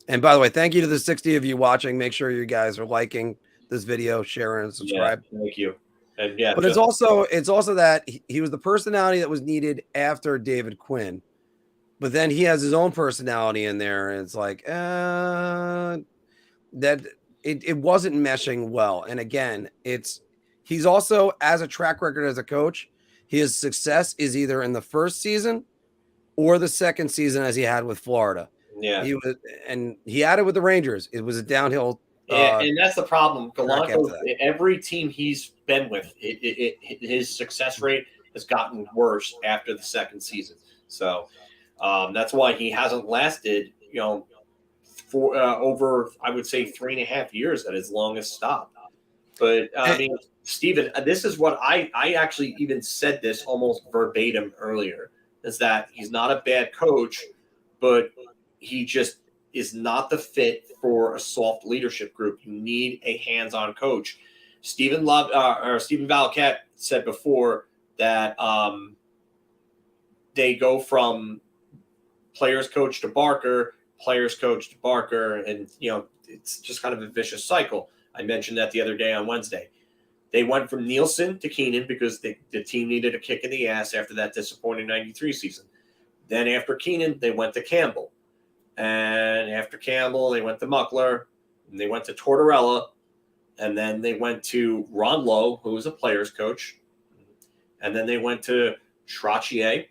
And by the way, thank you to the 60 of you watching. Make sure you guys are liking this video, sharing, and subscribe. Yeah, thank you. And but it's also that he was the personality that was needed after David Quinn, but then he has his own personality in there, and it's like that it wasn't meshing well. And again, he's also, as a track record as a coach, his success is either in the first season or the second season, as he had with Florida. Yeah, he had it with the Rangers. It was a downhill. And that's the problem. Gallant, every team he's been with, his success rate has gotten worse after the second season. So that's why he hasn't lasted, for over, I would say, 3.5 years at his longest stop. But I mean, Steven, this is what I actually even said this almost verbatim earlier, is that he's not a bad coach, but he just is not the fit for a soft leadership group. You need a hands-on coach. Stephen Valaket said before that they go from players coach to Barker, and it's just kind of a vicious cycle. I mentioned that the other day on Wednesday. They went from Nielsen to Keenan because the team needed a kick in the ass after that disappointing 93 season. Then after Keenan, they went to Campbell. And after Campbell, they went to Muckler, and they went to Tortorella, and then they went to Ron Lowe, who was a player's coach, and then they went to Trottier,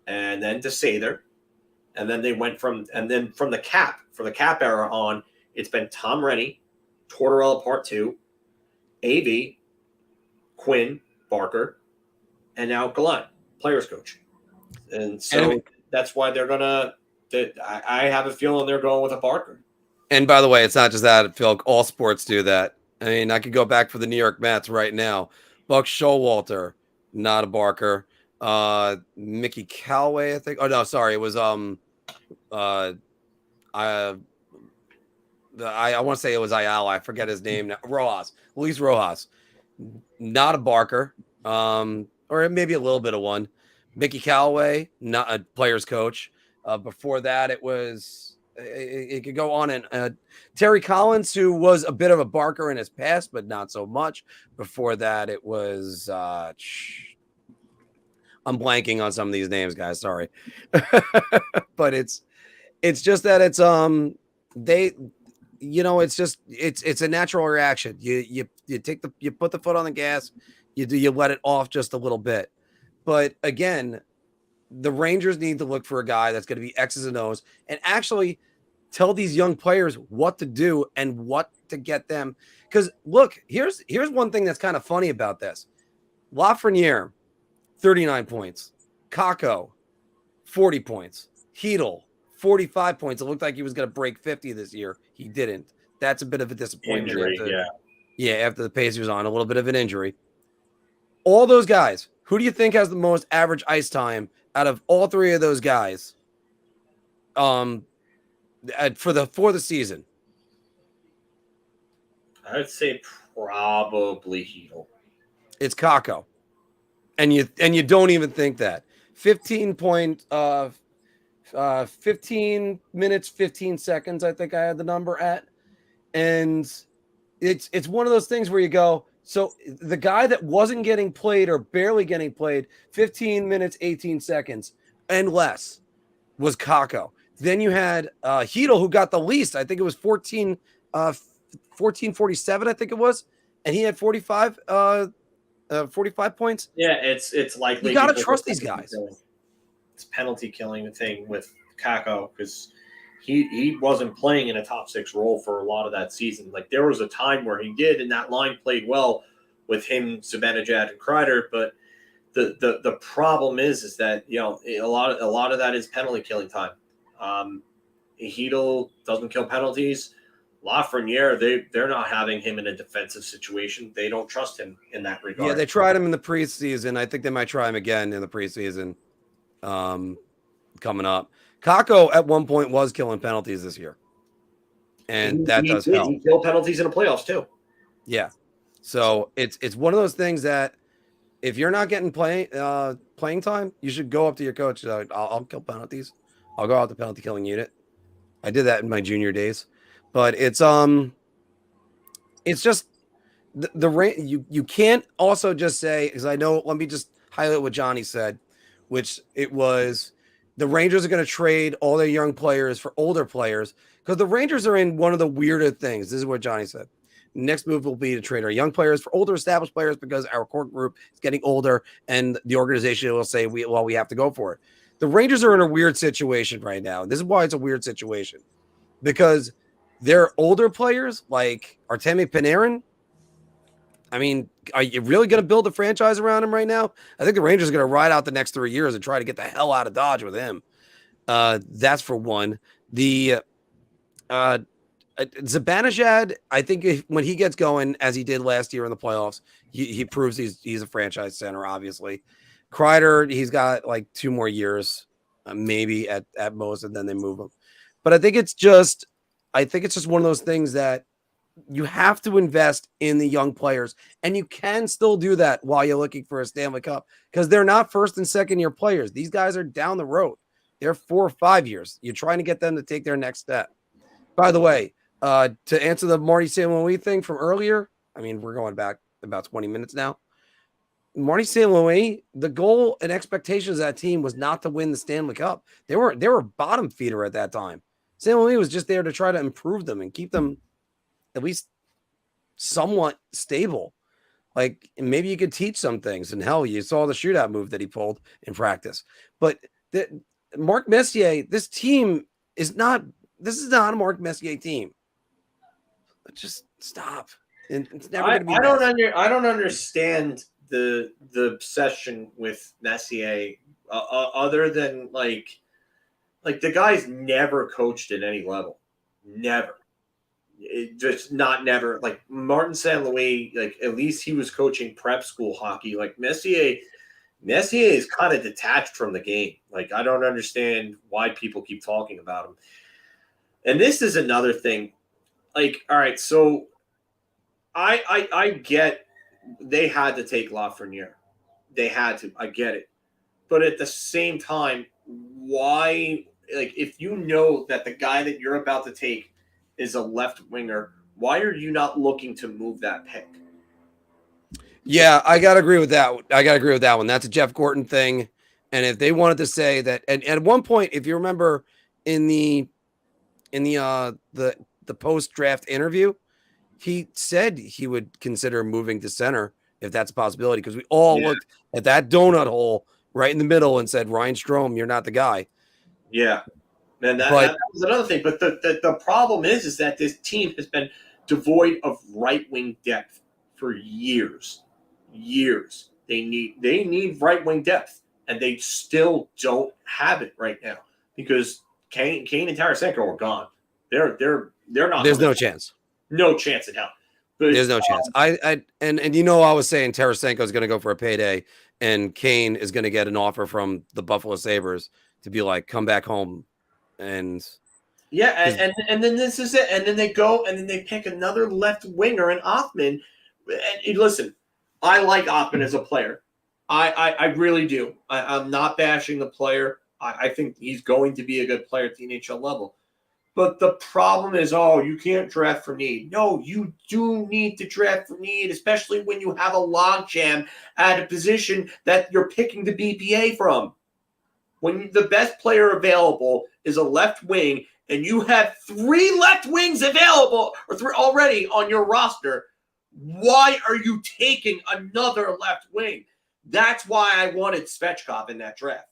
and then to Sather, and then they went from the cap era on, it's been Tom Rennie, Tortorella Part 2, AV, Quinn, Barker, and now Gallant, player's coach. And so that's why they're going to I have a feeling they're going with a Barker. And by the way, it's not just that, Phil. All sports do that. I mean, I could go back for the New York Mets right now. Buck Showalter, not a Barker. Mickey Callaway, I think. Oh no, sorry, it was I want to say it was Ayala. I forget his name now. Luis Rojas, not a Barker. Or maybe a little bit of one. Mickey Callaway, not a player's coach. Before that, it could go on. And Terry Collins, who was a bit of a Barker in his past, but not so much. Before that, it was I'm blanking on some of these names, guys. Sorry, but it's just that it's it's a natural reaction. You put the foot on the gas, you let it off just a little bit, but again. The Rangers need to look for a guy that's going to be X's and O's and actually tell these young players what to do and what to get them. Because look, here's one thing that's kind of funny about this. Lafreniere, 39 points. Kakko, 40 points. Hedl, 45 points. It looked like he was going to break 50 this year. He didn't. That's a bit of a disappointment. After the pace he was on, a little bit of an injury. All those guys, who do you think has the most average ice time out of all three of those guys for the season? I'd say probably Hedl. It's Kakko. And you don't even think that. 15 minutes, 15 seconds, I think I had the number at. And it's one of those things where you go, so the guy that wasn't getting played or barely getting played 15 minutes, 18 seconds and less was Kakko. Then you had Hedel, who got the least. I think it was 1447, I think it was. And he had 45 points. Yeah, it's likely You got to because trust of these penalty guys. killing. It's penalty killing thing with Kako because he wasn't playing in a top 6 role for a lot of that season. Like there was a time where he did, and that line played well with him, Zibanejad, and Kreider. But the problem is that a lot of that is penalty killing time. Hedel doesn't kill penalties. Lafreniere, they're not having him in a defensive situation. They don't trust him in that regard. Yeah, they tried him in the preseason. I think they might try him again in the preseason coming up. Kako at one point was killing penalties this year. And that does help. He killed penalties in the playoffs too. Yeah. So it's one of those things that if you're not getting playing time, you should go up to your coach. I'll kill penalties. I'll go out the penalty killing unit. I did that in my junior days. But it's just the range. You can't also just say, because I know, let me just highlight what Johnny said, which it was the Rangers are going to trade all their young players for older players because the Rangers are in one of the weirder things. This is what Johnny said. Next move will be to trade our young players for older established players because our core group is getting older and the organization will say, we have to go for it. The Rangers are in a weird situation right now. This is why it's a weird situation because they're older players like Artemi Panarin. I mean, are you really going to build a franchise around him right now? I think the Rangers are going to ride out the next 3 years and try to get the hell out of Dodge with him. That's for one. The Zibanejad, I think when he gets going, as he did last year in the playoffs, he proves he's a franchise center, obviously. Kreider, he's got like 2 more years, maybe at most, and then they move him. But I think it's just one of those things that you have to invest in the young players, and you can still do that while you're looking for a Stanley Cup because they're not first and second year players. These guys are down the road. They're 4 or 5 years. You're trying to get them to take their next step. By the way, to answer the Marty St. Louis thing from earlier, I mean, we're going back about 20 minutes now. Marty St. Louis, the goal and expectations of that team was not to win the Stanley Cup. They were bottom feeder at that time. St. Louis was just there to try to improve them and keep them at least somewhat stable. Like maybe you could teach some things. And hell, you saw the shootout move that he pulled in practice. But Marc Messier, this is not a Marc Messier team. Just stop. And it's never going to be. I don't understand the obsession with Messier other than like the guy's never coached at any level. Never. Never. Like Martin St. Louis, like at least he was coaching prep school hockey. Like Messier is kind of detached from the game. Like I don't understand why people keep talking about him. And this is another thing. Like, all right, so I get they had to take Lafreniere. They had to. I get it. But at the same time, why, like, if you know that the guy that you're about to take is a left winger, why are you not looking to move that pick? Yeah, I got to agree with that one. That's a Jeff Gorton thing. And if they wanted to say that, and at one point, if you remember in the post-draft interview, he said he would consider moving to center if that's a possibility because we all looked at that donut hole right in the middle and said, Ryan Strome, you're not the guy. Yeah. And that was another thing. But the problem is that this team has been devoid of right-wing depth for years. Years. They need right-wing depth, and they still don't have it right now because Kane and Tarasenko are gone. They're not. There's no chance. No chance in hell. But, there's no chance. I was saying Tarasenko is going to go for a payday, and Kane is going to get an offer from the Buffalo Sabres to be like, come back home, and and then this is it, and then they go and then they pick another left winger in Othman. And listen, I like Othman as a player. I really do. I'm not bashing the player. I think he's going to be a good player at the NHL level. But the problem is, you can't draft for need. No, you do need to draft for need, especially when you have a logjam at a position that you're picking the BPA from. when the best player available is a left wing and you have 3 left wings available or 3 already on your roster, why are you taking another left wing? That's why I wanted Svechkov in that draft.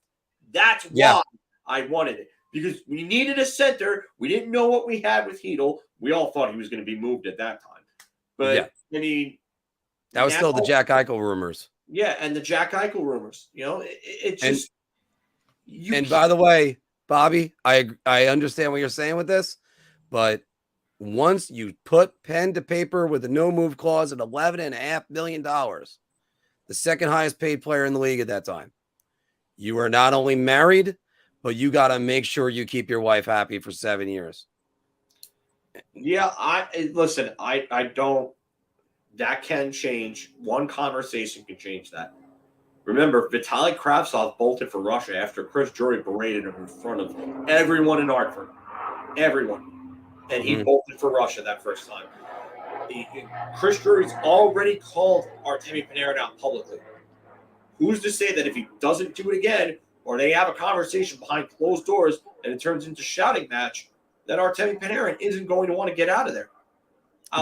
That's why I wanted it. Because we needed a center. We didn't know what we had with Hedl. We all thought he was going to be moved at that time. But, I mean, that was still the Jack Eichel rumors. Yeah, and the Jack Eichel rumors. You know, it's just. And by the way, Bobby, I understand what you're saying with this, but once you put pen to paper with a no move clause at $11.5 million, the second highest paid player in the league at that time, you are not only married, but you got to make sure you keep your wife happy for 7 years. Yeah, I don't. That can change. One conversation can change that. Remember, Vitaly Kravtsov bolted for Russia after Chris Drury berated him in front of everyone in Hartford. Everyone. And he bolted for Russia that first time. Chris Drury's already called Artemi Panarin out publicly. Who's to say that if he doesn't do it again, or they have a conversation behind closed doors and it turns into shouting match, that Artemi Panarin isn't going to want to get out of there?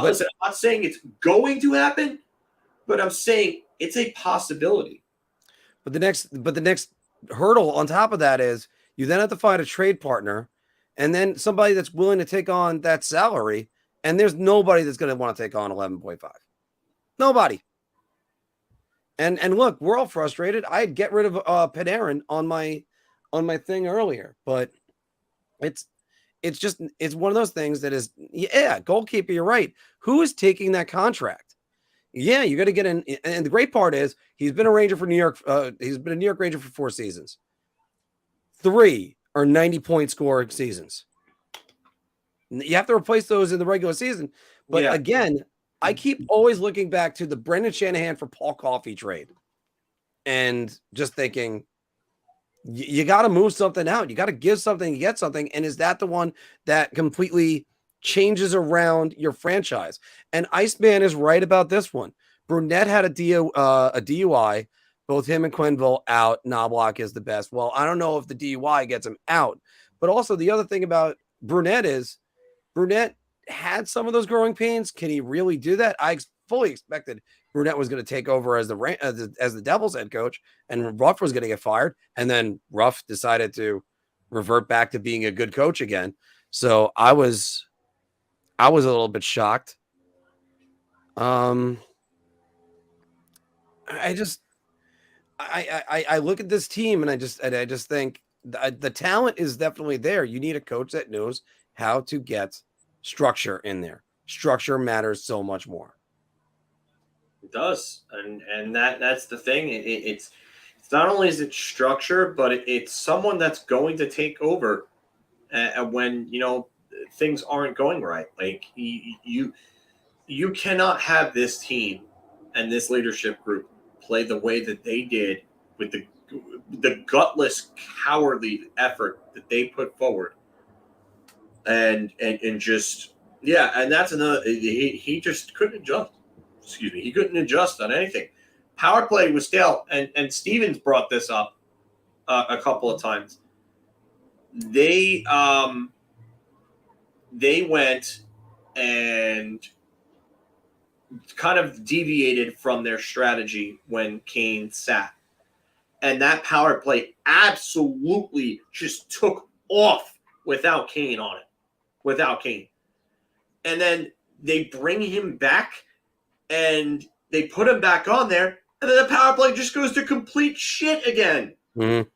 Listen, I'm not saying it's going to happen, but I'm saying it's a possibility. But the next hurdle on top of that is you then have to find a trade partner and then somebody that's willing to take on that salary. And there's nobody that's going to want to take on 11.5. Nobody. And look, we're all frustrated. I'd get rid of Panarin on my thing earlier, but it's one of those things that is, goalkeeper, you're right. Who is taking that contract? Yeah, you got to get in. And the great part is he's been a Ranger for New York. He's been a New York Ranger for 4 seasons. 3 are 90-point scoring seasons. You have to replace those in the regular season. But again, I keep always looking back to the Brendan Shanahan for Paul Coffey trade and just thinking, you got to move something out. You got to give something to get something. And is that the one that completely changes around your franchise? And Iceman is right about this one. Brunette had a DUI, both him and Quenneville out. Knobloch is the best. Well, I don't know if the DUI gets him out. But also the other thing about Brunette is Brunette had some of those growing pains. Can he really do that? I fully expected Brunette was going to take over as the Devils head coach, and Ruff was going to get fired. And then Ruff decided to revert back to being a good coach again. So I was a little bit shocked. I look at this team and I just think the talent is definitely there. You need a coach that knows how to get structure in there. Structure matters so much more. It does, and that's the thing. It's not only is it structure, but it's someone that's going to take over when things aren't going right. Like you cannot have this team and this leadership group play the way that they did with the gutless, cowardly effort that they put forward, and just and that's another. He just couldn't adjust. Excuse me, he couldn't adjust on anything. Power play was stale, and Stevens brought this up a couple of times. They went and kind of deviated from their strategy when Kane sat. And that power play absolutely just took off without Kane on it. Without Kane. And then they bring him back and they put him back on there. And then the power play just goes to complete shit again. Mm-hmm.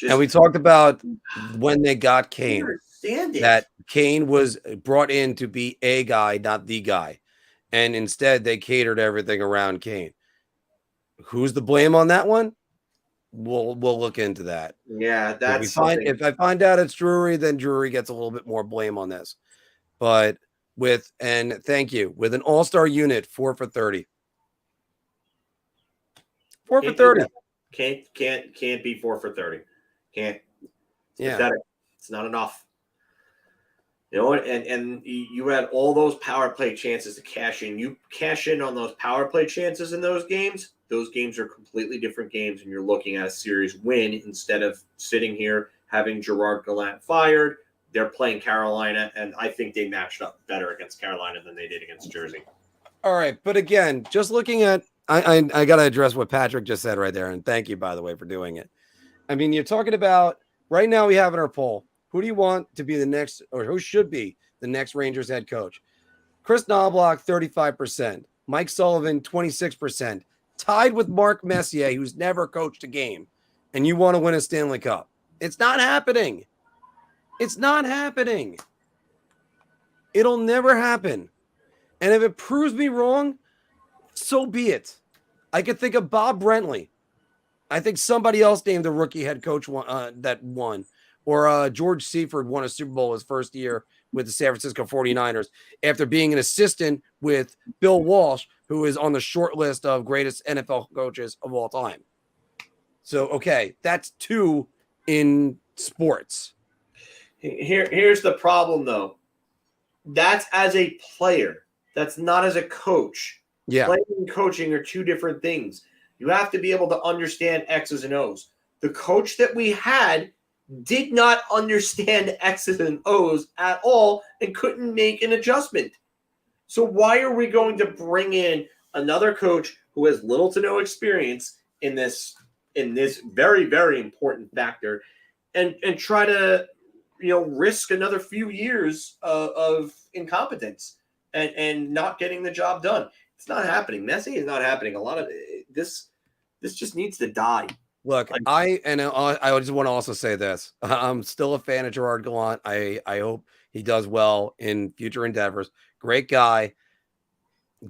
And we talked about when they got Kane, that Kane was brought in to be a guy, not the guy. And instead, they catered everything around Kane. Who's the blame on that one? We'll look into that. Yeah, that's if I find out it's Drury, then Drury gets a little bit more blame on this. But thank you, with an all-star unit, 4 for 30. 4 for 30. Can't be 4 for 30. Can't. It's yeah. pathetic. It's not enough. You know, and you had all those power play chances to cash in. You cash in on those power play chances in those games. Those games are completely different games, and you're looking at a series win instead of sitting here having Gerard Gallant fired. They're playing Carolina, and I think they matched up better against Carolina than they did against Jersey. All right, but again, just looking at, I got to address what Patrick just said right there, and thank you, by the way, for doing it. I mean, you're talking about right now we have in our poll, who do you want to be the next, or who should be the next Rangers head coach? Chris Knobloch, 35%. Mike Sullivan, 26%. Tied with Marc Messier, who's never coached a game. And you want to win a Stanley Cup. It's not happening. It's not happening. It'll never happen. And if it proves me wrong, so be it. I could think of Bob Brentley. I think somebody else named the rookie head coach that won. Or George Seifert won a Super Bowl his first year with the San Francisco 49ers after being an assistant with Bill Walsh, who is on the short list of greatest NFL coaches of all time. So, okay, that's 2 in sports. Here's the problem, though. That's as a player. That's not as a coach. Yeah. Playing and coaching are 2 different things. You have to be able to understand X's and O's. The coach that we had did not understand X's and O's at all and couldn't make an adjustment. So why are we going to bring in another coach who has little to no experience in this very, very important factor and try to, risk another few years of incompetence and not getting the job done? It's not happening. Messy is not happening. A lot of this just needs to die. Look, I just want to also say this. I'm still a fan of Gerard Gallant. I hope he does well in future endeavors. Great guy.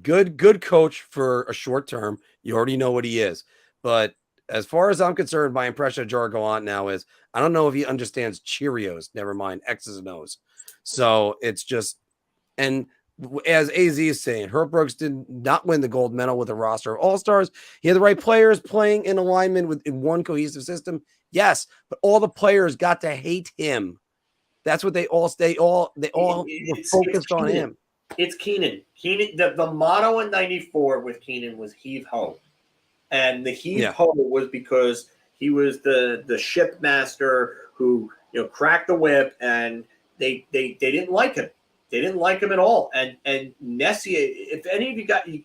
Good coach for a short term. You already know what he is. But as far as I'm concerned, my impression of Gerard Gallant now is I don't know if he understands Cheerios, never mind X's and O's. So it's just, and as AZ is saying, Herb Brooks did not win the gold medal with a roster of all-stars. He had the right players playing in alignment in one cohesive system. Yes, but all the players got to hate him. That's what they all were focused on him. It's Keenan. The motto in '94 with Keenan was heave ho. And the heave ho was because he was the ship master who, cracked the whip, and they didn't like him. They didn't like him at all. And Messier, if any of you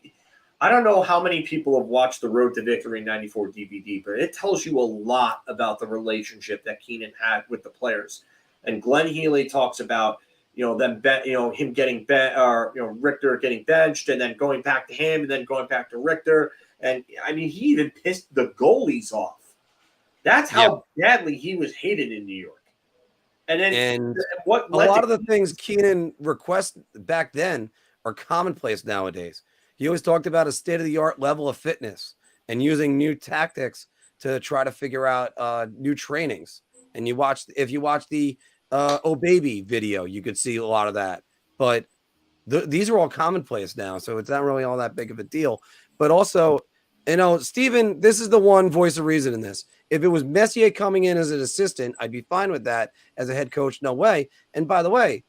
I don't know how many people have watched the Road to Victory '94 DVD, but it tells you a lot about the relationship that Keenan had with the players. And Glenn Healy talks about, him getting Richter getting benched and then going back to him and then going back to Richter. And I mean, he even pissed the goalies off. That's how badly he was hated in New York. And then a lot of the things Keenan requests back then are commonplace nowadays. He always talked about a state-of-the-art level of fitness and using new tactics to try to figure out new trainings. And if you watch the Oh Baby video, you could see a lot of that. But these are all commonplace now, so it's not really all that big of a deal. But also, Steven, this is the one voice of reason in this. If it was Messier coming in as an assistant, I'd be fine with that. As a head coach, no way. And by the way,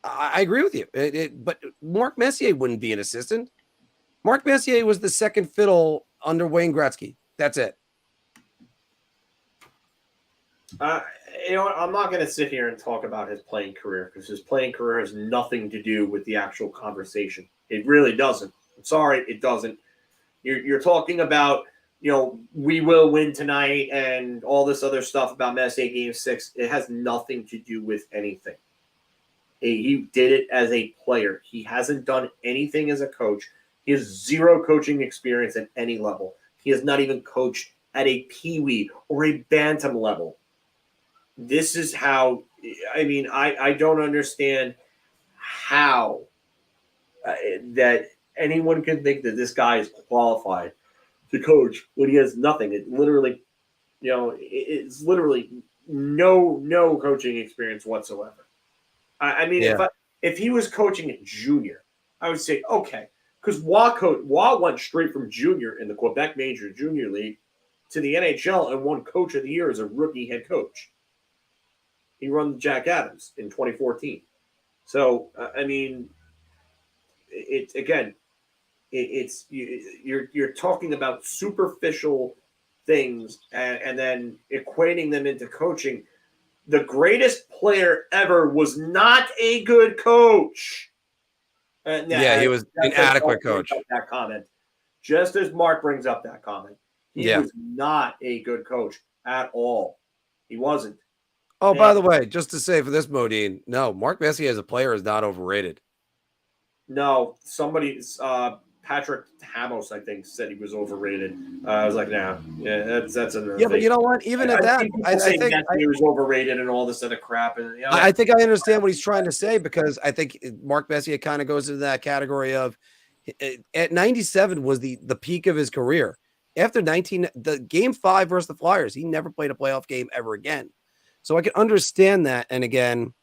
I agree with you. But Marc Messier wouldn't be an assistant. Marc Messier was the second fiddle under Wayne Gretzky. That's it. I'm not going to sit here and talk about his playing career because his playing career has nothing to do with the actual conversation. It really doesn't. I'm sorry, it doesn't. You're talking about, we will win tonight and all this other stuff about Messier Game 6. It has nothing to do with anything. He did it as a player. He hasn't done anything as a coach. He has zero coaching experience at any level. He has not even coached at a peewee or a bantam level. This is how, I don't understand how that anyone can think that this guy is qualified to coach when he has nothing. It literally, it's literally no coaching experience whatsoever. If he was coaching at junior, I would say, okay, because Waugh went straight from junior in the Quebec Major Junior League to the NHL and won Coach of the Year as a rookie head coach. He won Jack Adams in 2014. So I mean, it's again, you're talking about superficial things and then equating them into coaching. The greatest player ever was not a good coach. Yeah, he was an inadequate coach. That comment, just as Marc brings up that comment, he Yeah. was not a good coach at all. He wasn't. Oh, by the way, just to say for this, Modine, no, Marc Messier as a player is not overrated. No, somebody's Patrick Hamos, I think, said he was overrated. I was like, nah, yeah, that's another. Yeah, but you know what? Even at that, I think he was overrated and all this other crap. And I think I understand what he's trying to say, because I think Marc Messier kind of goes into that category of at 97 was the peak of his career. After the game 5 versus the Flyers, he never played a playoff game ever again. So I can understand that. And again,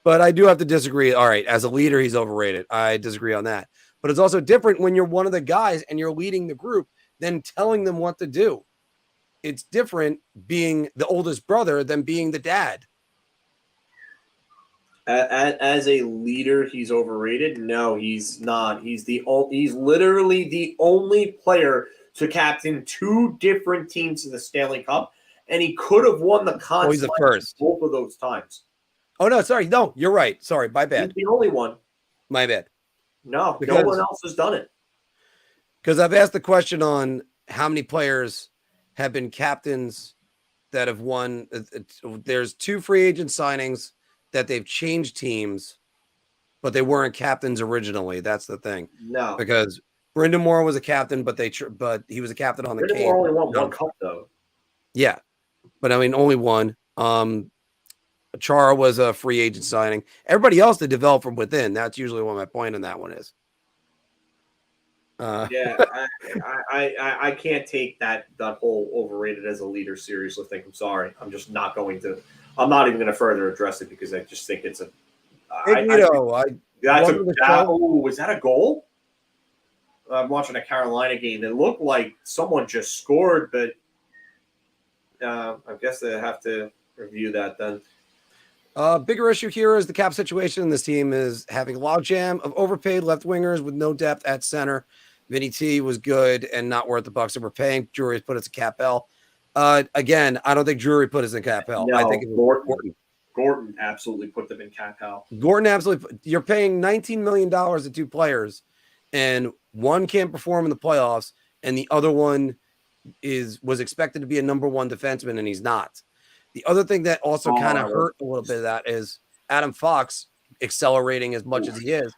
but I do have to disagree. All right, as a leader, he's overrated. I disagree on that. But it's also different when you're one of the guys and you're leading the group than telling them what to do. It's different being the oldest brother than being the dad. As a leader, he's overrated. No, he's not. He's literally the only player to captain 2 different teams in the Stanley Cup, and he could have won the Conn he's the first both of those times. Oh no, sorry, no, you're right. Sorry, my bad. He's the only one. My bad. No, no one else has done it. Because I've asked the question on how many players have been captains that have won. There's 2 free agent signings that they've changed teams, but they weren't captains originally. That's the thing. No, because Brendan Moore was a captain, but he was a captain on the Kings. Brendan Moore only won 1 cup though. Yeah, but I mean only one. Chara was a free agent signing. Everybody else to develop from within. That's usually what my point on that one is. Yeah, I can't take that whole overrated as a leader seriously. I'm sorry. I'm just not going to. I'm not even going to further address it because I just think it's a. Was that a goal? I'm watching a Carolina game. It looked like someone just scored, but I guess they have to review that then. Bigger issue here is the cap situation. This team is having a logjam of overpaid left wingers with no depth at center. Vinny T was good and not worth the bucks that we're paying. Drury's put us in cap hell. Again, I don't think Drury put us in cap hell. No, I think it was Gordon absolutely put them in cap hell. Gordon absolutely. You're paying $19 million to 2 players, and one can't perform in the playoffs, and the other one was expected to be a number 1 defenseman, and he's not. The other thing that also kind of hurt a little bit of that is Adam Fox accelerating as much as he is.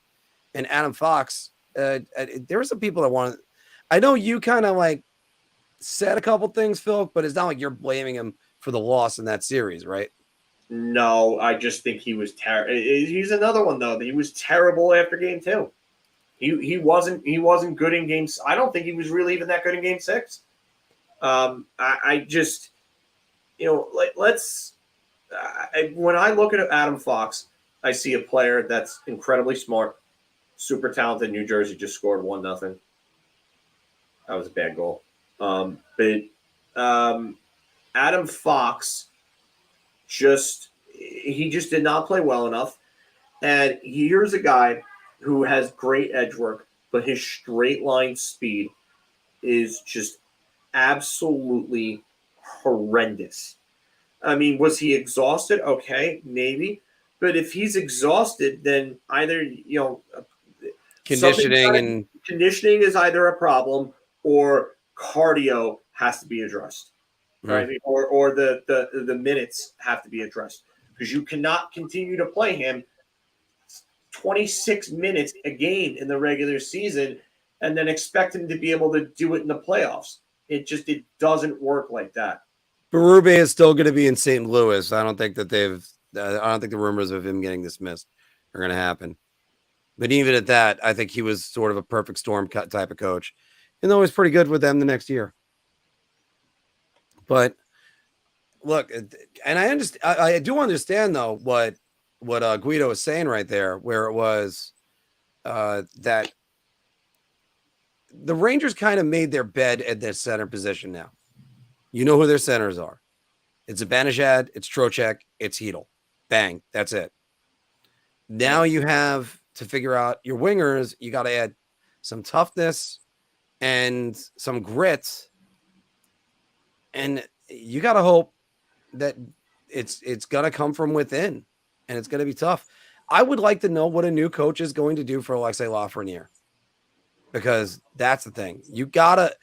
And Adam Fox, there are some people that want to, I know you kind of like said a couple things, Phil, but it's not like you're blaming him for the loss in that series, right? No, I just think he was terrible. He's another one though. He was terrible after game 2. He wasn't good in games. I don't think he was really even that good in game 6. I just, when I look at Adam Fox, I see a player that's incredibly smart, super talented. New Jersey just scored 1-0. That was a bad goal. But Adam Fox just did not play well enough. And here's a guy who has great edge work, but his straight line speed is just absolutely horrendous. I mean, was he exhausted? Okay, maybe. But if he's exhausted, then either, conditioning is either a problem or cardio has to be addressed. Right? Or the minutes have to be addressed. Because you cannot continue to play him 26 minutes a game in the regular season and then expect him to be able to do it in the playoffs. It doesn't work like that. Berube is still going to be in St. Louis. I don't think that I don't think the rumors of him getting dismissed are going to happen. But even at that, I think he was sort of a perfect storm type of coach. And though he was pretty good with them the next year. But look, and I understand. I do understand though what Guido was saying right there, where it was that the Rangers kind of made their bed at their center position now. You know who their centers are. It's Zibanejad, it's Trocheck, it's Hedl. Bang, that's it. Now you have to figure out your wingers. You got to add some toughness and some grit, and you got to hope that it's gonna come from within, and it's gonna be tough. I would like to know what a new coach is going to do for Alexei Lafreniere, because that's the thing. You gotta,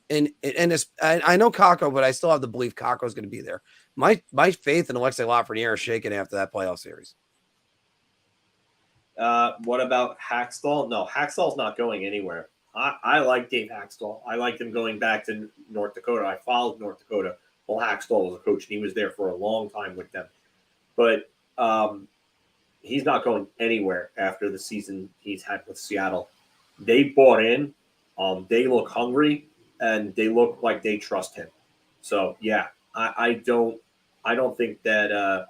and I know Kako, but I still have the belief Kako is going to be there. My faith in Alexei Lafreniere is shaken after that playoff series. What about Hackstall? No, Hackstall's not going anywhere. I like Dave Hackstall. I liked him going back to North Dakota. I followed North Dakota while Hackstall was a coach, and he was there for a long time with them. But he's not going anywhere after the season he's had with Seattle. They bought in. They look hungry, and they look like they trust him. So yeah, I don't think that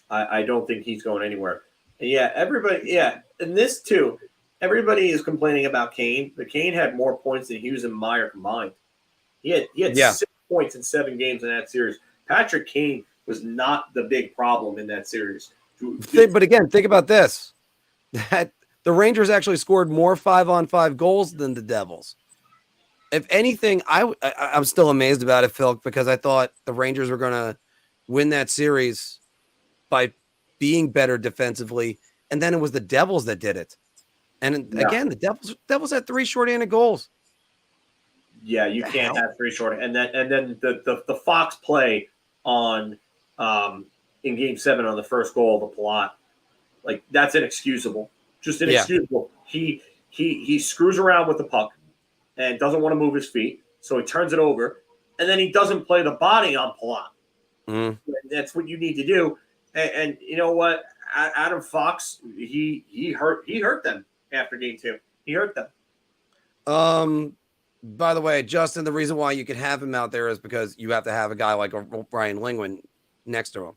I don't think he's going anywhere. And yeah, everybody. Yeah, and this too. Everybody is complaining about Kane, but Kane had more points than Hughes and Meyer combined. He had 6 points in 7 games in that series. Patrick Kane was not the big problem in that series. But again, think about this: that the Rangers actually scored more 5-on-5 goals than the Devils. If anything, I'm still amazed about it, Phil, because I thought the Rangers were going to win that series by being better defensively, and then it was the Devils that did it. And again, the Devils had 3 shorthanded goals. Yeah, you can't have 3 short. And then the Fox play on in Game 7 on the first goal of the Palat, like that's inexcusable. Just inexcusable. Yeah. He screws around with the puck and doesn't want to move his feet, so he turns it over, and then he doesn't play the body on Palat. Mm. That's what you need to do. And you know what? Adam Fox, he hurt them. After Game 2, he hurt them. By the way, Justin, the reason why you can have him out there is because you have to have a guy like Brian Lingwin next to him.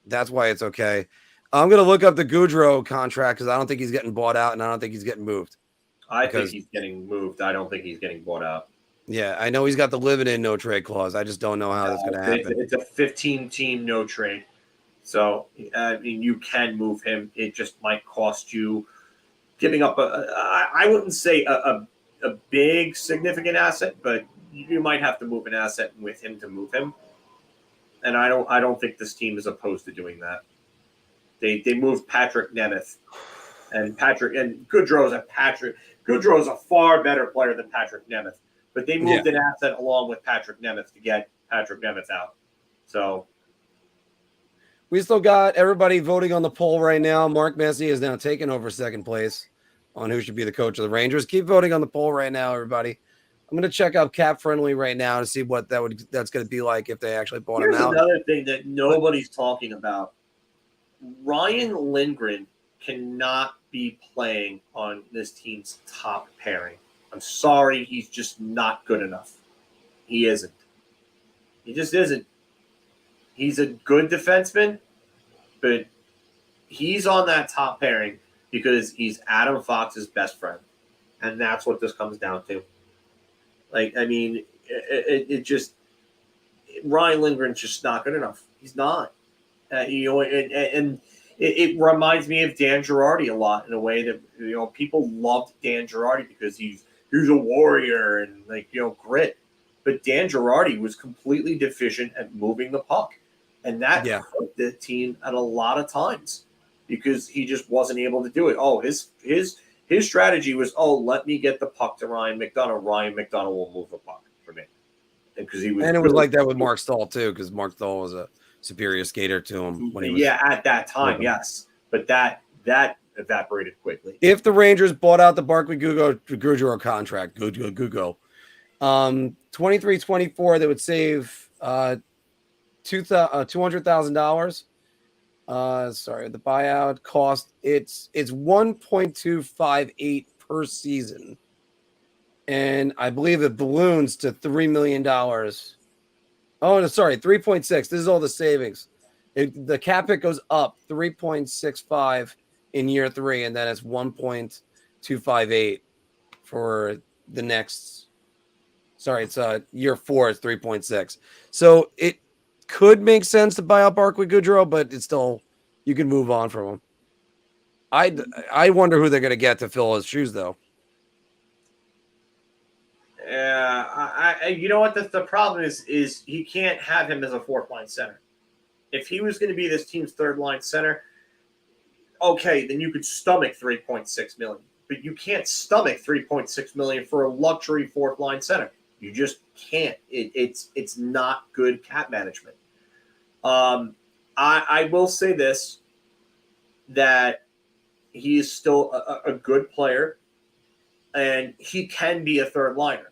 That's why it's okay. I'm going to look up the Gaudreau contract because I don't think he's getting bought out, and I don't think he's getting moved. I think he's getting moved. I don't think he's getting bought out. Yeah, I know he's got the living in no trade clause. I just don't know how that's going to happen. It's a 15-team no trade. So, I mean, you can move him. It just might cost you giving up I wouldn't say a big significant asset, but you might have to move an asset with him to move him. And I don't think this team is opposed to doing that. They moved Patrick Nemeth, and Gaudreau's a far better player than Patrick Nemeth, but they moved an asset along with Patrick Nemeth to get Patrick Nemeth out. So. We still got everybody voting on the poll right now. Marc Messier is now taking over second place on who should be the coach of the Rangers. Keep voting on the poll right now, everybody. I'm going to check out Cap Friendly right now to see what that's going to be like if they actually bought him out. Here's another thing that nobody's talking about. Ryan Lindgren cannot be playing on this team's top pairing. I'm sorry, he's just not good enough. He isn't. He just isn't. He's a good defenseman, but he's on that top pairing because he's Adam Fox's best friend. And that's what this comes down to. Like, I mean, it just – Ryan Lindgren's just not good enough. He's not. And it reminds me of Dan Girardi a lot in a way that, people loved Dan Girardi because he's a warrior and, grit. But Dan Girardi was completely deficient at moving the puck. And that hurt the team at a lot of times because he just wasn't able to do it. Oh, his strategy was, let me get the puck to Ryan McDonagh. Ryan McDonagh will move the puck for me. And it was like that with Mark Stahl too, because Mark Stahl was a superior skater to him when he was. Yeah, at that time, yes. But that evaporated quickly. If the Rangers bought out the Barclay Gaudreau contract, Gugo, 23-24, they would save $200,000. Sorry, the buyout cost it's 1.258 per season, and I believe it balloons to $3 million. Oh, no, sorry, 3.6. This is all the savings. The cap hit goes up 3.65 in year 3, and then it's 1.258 for the next. Sorry, it's year 4 is 3.6. So it could make sense to buy out Barclay Gaudreau, but it's still you can move on from him. I wonder who they're going to get to fill his shoes, though. Yeah, you know what the problem is he can't have him as a fourth line center. If he was going to be this team's third line center, okay, then you could stomach $3.6 million, but you can't stomach $3.6 million for a luxury fourth line center. You just can't. It's not good cap management. I will say this, that he is still a good player, and he can be a third liner.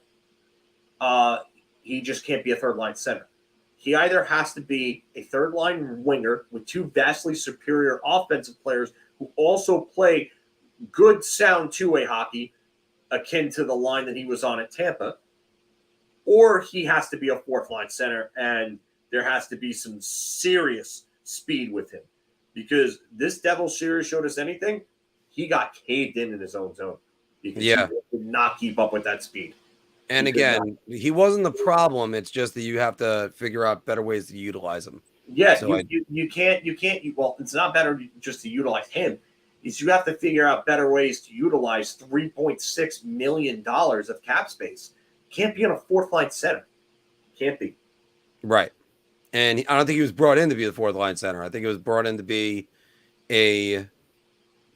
He just can't be a third line center. He either has to be a third line winger with two vastly superior offensive players who also play good, sound two-way hockey, akin to the line that he was on at Tampa, or he has to be a fourth line center, and there has to be some serious speed with him. Because this Devils series showed us anything, he got caved in his own zone. Because he could not keep up with that speed. And again, he wasn't the problem. It's just that you have to figure out better ways to utilize him. Yeah, so you can't. Well, it's not better just to utilize him. Is you have to figure out better ways to utilize $3.6 million of cap space. Can't be on a fourth line center. Can't be. Right. And I don't think he was brought in to be the fourth line center. I think he was brought in to be a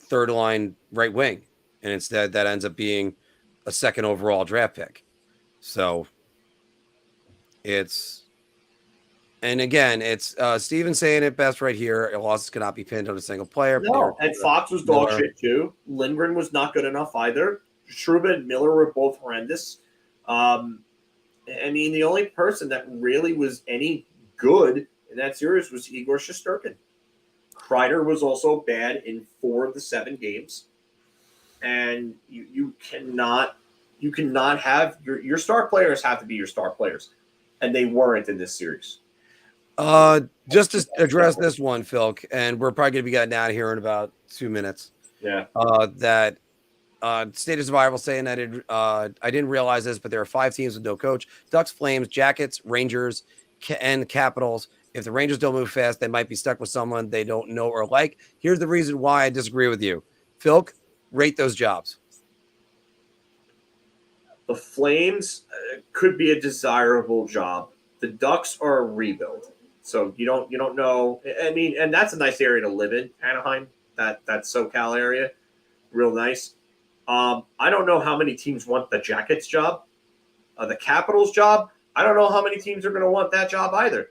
third line right wing. And instead that ends up being a second overall draft pick. So it's, and again, it's Steven saying it best right here. Losses cannot be pinned on a single player. No, and Fox was dog shit too. Lindgren was not good enough either. Trouba and Miller were both horrendous. I mean, the only person that really was any good in that series was Igor Shesterkin. Kreider was also bad in 4 of the 7 games. And you cannot have your star players have to be your star players, and they weren't in this series. Just to address this one, Phil, and we're probably going to be getting out of here in about 2 minutes. Yeah. That State of Survival saying that I didn't realize this, but there are 5 teams with no coach: Ducks, Flames, Jackets, Rangers, and Capitals. If the Rangers don't move fast, they might be stuck with someone they don't know or like. Here's the reason why I disagree with you, Phil. Rate those jobs. The Flames could be a desirable job. The Ducks are a rebuild, so you don't know. I mean, and that's a nice area to live in, Anaheim. That SoCal area, real nice. I don't know how many teams want the Jackets job, the Capitals job. I don't know how many teams are going to want that job either.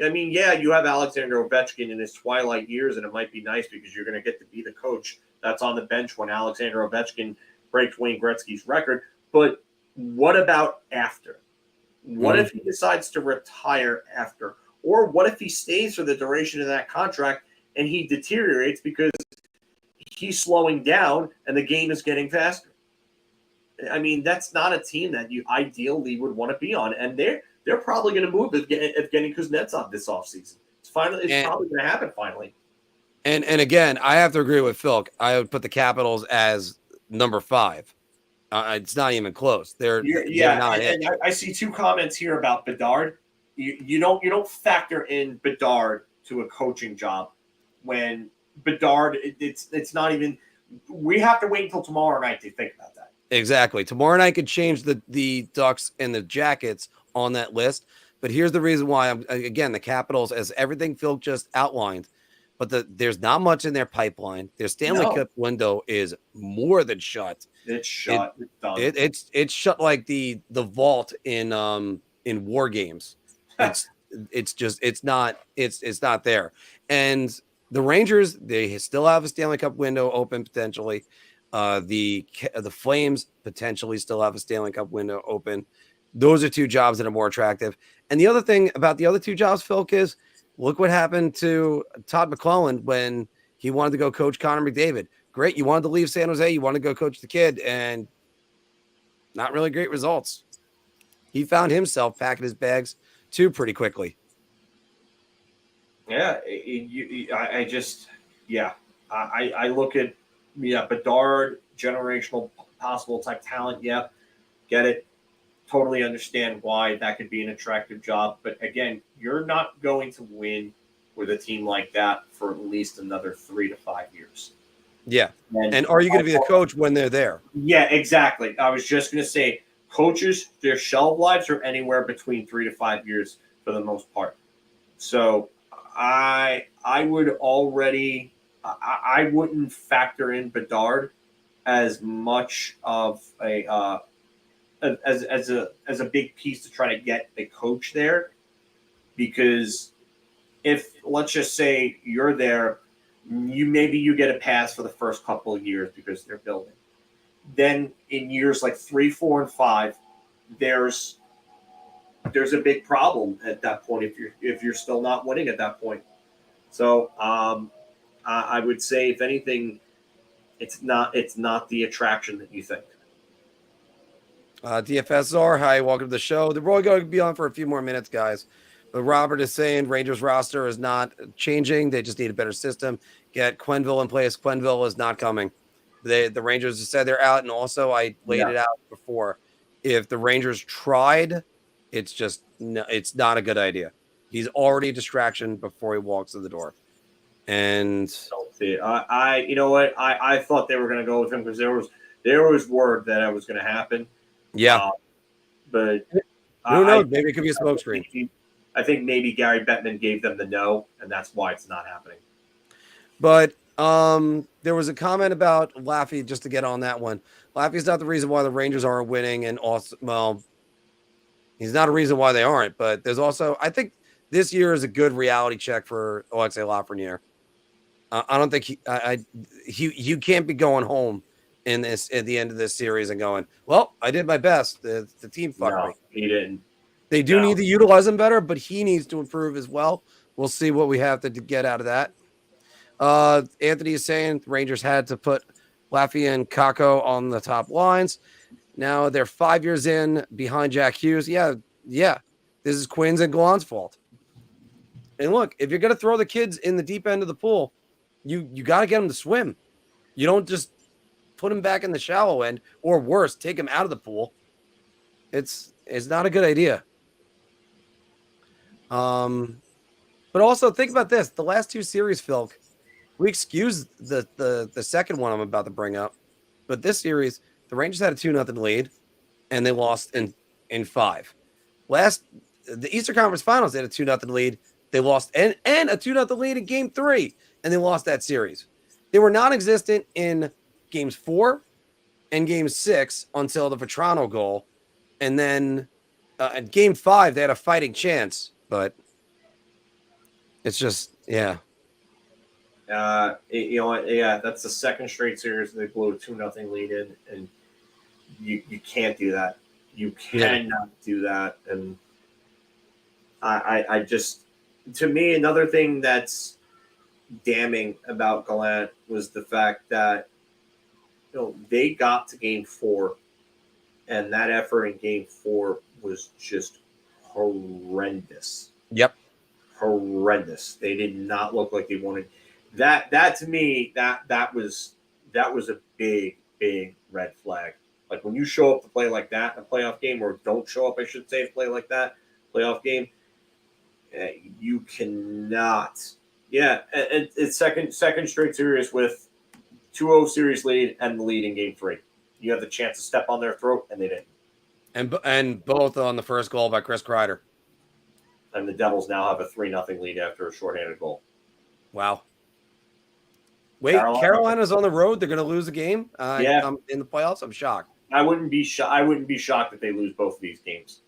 I mean, yeah, you have Alexander Ovechkin in his twilight years, and it might be nice because you're going to get to be the coach that's on the bench when Alexander Ovechkin breaks Wayne Gretzky's record. But what about after? What if he decides to retire after? Or what if he stays for the duration of that contract and he deteriorates because he's slowing down and the game is getting faster? I mean, that's not a team that you ideally would want to be on. And they're probably going to move if getting Kuznetsov this offseason. It's probably going to happen finally. And again, I have to agree with Phil. I would put the Capitals as number 5. It's not even close. They're not it. And I see 2 comments here about Bedard. You don't factor in Bedard to a coaching job when Bedard. It's not even. We have to wait until tomorrow night to think about that. Exactly. Tomorrow night could change the Ducks and the Jackets on that list. But here's the reason why. Again, the Capitals, as everything Phil just outlined. But there's not much in their pipeline. Their Stanley Cup window is more than shut. It's shut. It's shut like the vault in War Games. It's not there. And the Rangers, they still have a Stanley Cup window open potentially. The Flames potentially still have a Stanley Cup window open. Those are 2 jobs that are more attractive. And the other thing about the other 2 jobs, Phil, is look what happened to Todd McClellan when he wanted to go coach Connor McDavid. Great. You wanted to leave San Jose. You wanted to go coach the kid, and not really great results. He found himself packing his bags too pretty quickly. Yeah. I look at, Bedard, generational possible type talent. Yeah. Get it. Totally understand why that could be an attractive job. But again, you're not going to win with a team like that for at least another 3 to 5 years. Yeah. And are you going to be the coach when they're there? Yeah, exactly. I was just going to say, coaches, their shelf lives are anywhere between 3 to 5 years for the most part. So I would already I wouldn't factor in Bedard as much of a as a big piece to try to get a coach there, because if, let's just say, you're there, you get a pass for the first couple of years because they're building. Then in years like 3, 4, and 5, there's a big problem at that point if you're still not winning at that point. So I would say, if anything, it's not the attraction that you think. DFSR, hi, welcome to the show. We're only going to be on for a few more minutes, guys. But Robert is saying Rangers roster is not changing. They just need a better system. Get Quenneville in place. Quenneville is not coming. The Rangers have said they're out, and also I laid it out before. If the Rangers tried, it's not a good idea. He's already a distraction before he walks in the door. And don't see it. You know what? I thought they were going to go with him because there was word that it was going to happen. Yeah, but who knows? Maybe it could be a smokescreen. I think maybe Gary Bettman gave them the no, and that's why it's not happening. But there was a comment about Laffy, just to get on that one. Laffy's not the reason why the Rangers aren't winning, and also, well, he's not a reason why they aren't. But there's also, I think this year is a good reality check for Alexei Lafreniere. I don't think you can't be going home in this at the end of this series and going, well, I did my best. The team fucked me. He didn't. They do need to utilize him better, but he needs to improve as well. We'll see what we have to get out of that. Anthony is saying the Rangers had to put Laffy and Kakko on the top lines. Now they're 5 years in behind Jack Hughes. Yeah. This is Quinn's and Gallant's fault. And look, if you're going to throw the kids in the deep end of the pool, you got to get them to swim. You don't just put them back in the shallow end, or worse, take them out of the pool. It's not a good idea. But also think about this: the last two series, Phil, we excuse the second one I'm about to bring up, but this series, the Rangers had a 2-0 lead, and they lost in 5. The Eastern Conference Finals, they had a 2-0 lead. They lost and a 2-0 lead in Game 3, and they lost that series. They were non-existent in Games 4 and Game 6 until the Vetrano goal, and then in Game 5 they had a fighting chance, but it's just you know what? Yeah, that's the second straight series they blew a 2-0 lead in, and you can't do that. You cannot do that, and I just, to me, another thing that's damning about Gallant was the fact that they got to Game 4, and that effort in Game 4 was just horrendous. Yep, horrendous. They did not look like they wanted that. To me, that was a big red flag. Like, when you show up to play like that in a playoff game, or don't show up, I should say, play like that playoff game, you cannot. Yeah, and it's second straight series with 2-0 series lead and the lead in Game 3. You have the chance to step on their throat, and they didn't. And both on the first goal by Chris Kreider. And the Devils now have a 3-0 lead after a shorthanded goal. Wow. Wait, Carolina's on the road. They're going to lose a game. I'm in the playoffs. I'm shocked. I wouldn't be shocked if they lose both of these games.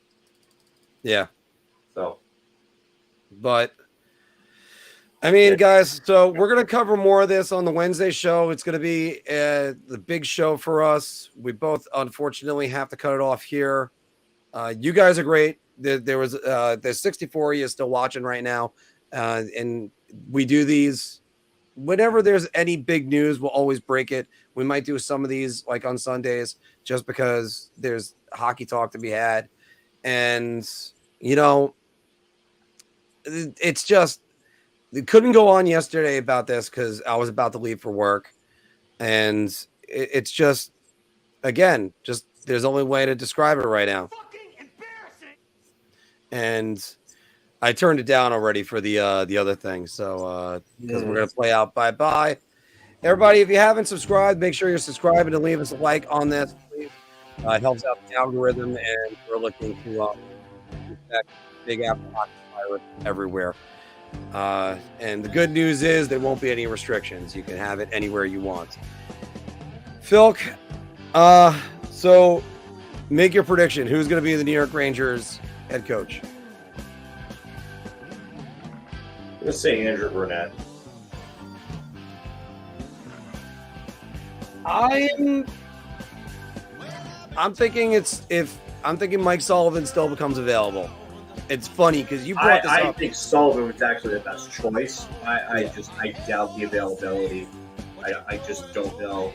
Yeah. So, but I mean, guys, so we're going to cover more of this on the Wednesday show. It's going to be the big show for us. We both, unfortunately, have to cut it off here. You guys are great. There's 64 of you still watching right now. And we do these whenever there's any big news, we'll always break it. We might do some of these like on Sundays just because there's hockey talk to be had. And, it's just, it couldn't go on yesterday about this because I was about to leave for work. And it's just, again, just there's only way to describe it right now. Fucking embarrassing. And I turned it down already for the other thing. So because we're gonna play out bye. Everybody, if you haven't subscribed, make sure you're subscribing and leave us a like on this, please. It helps out the algorithm, and we're looking to Big Apple Hockey Pirate everywhere. And the good news is there won't be any restrictions. You can have it anywhere you want. Philk, so make your prediction. Who's going to be the New York Rangers head coach? I'm going to say Andrew Burnett. I'm thinking Mike Sullivan still becomes available. It's funny because you brought this up. I think Sullivan was actually the best choice. I doubt the availability. I just don't know.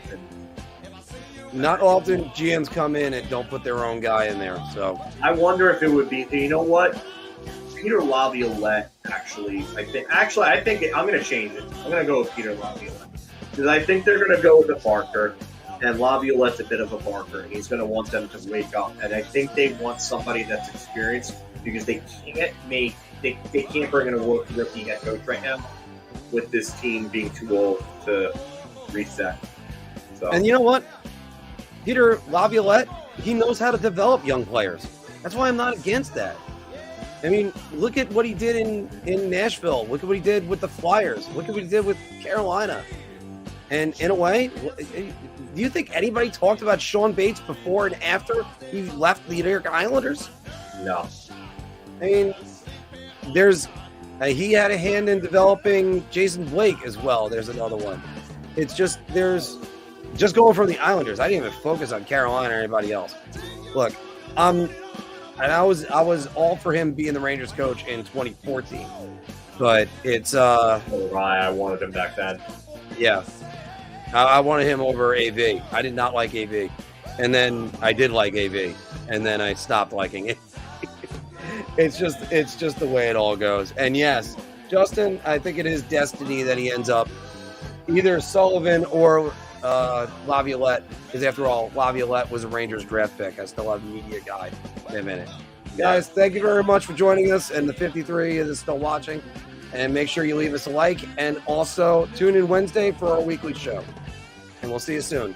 Not often GMs come in and don't put their own guy in there. So I wonder if it would be. You know what? Peter Laviolette. I think I'm going to change it. I'm going to go with Peter Laviolette because I think they're going to go with the Barker. And Laviolette's a bit of a barker, and he's going to want them to wake up. And I think they want somebody that's experienced because they can't bring in a rookie head coach right now with this team being too old to reset. So. And you know what? Peter Laviolette, he knows how to develop young players. That's why I'm not against that. I mean, look at what he did in Nashville. Look at what he did with the Flyers. Look at what he did with Carolina. And in a way, do you think anybody talked about Sean Bates before and after he left the New York Islanders? No. I mean, he had a hand in developing Jason Blake as well. There's another one. It's just going from the Islanders. I didn't even focus on Carolina or anybody else. Look, and I was all for him being the Rangers coach in 2014, but it's I wanted him back then. Yeah. I wanted him over AV. I did not like AV. And then I did like AV. And then I stopped liking it. It's just the way it all goes. And yes, Justin, I think it is destiny that he ends up either Sullivan or Laviolette. Because after all, Laviolette was a Rangers draft pick. I still have the media guide in a minute. Guys, thank you very much for joining us. And the 53 is still watching. And make sure you leave us a like. And also tune in Wednesday for our weekly show. And we'll see you soon.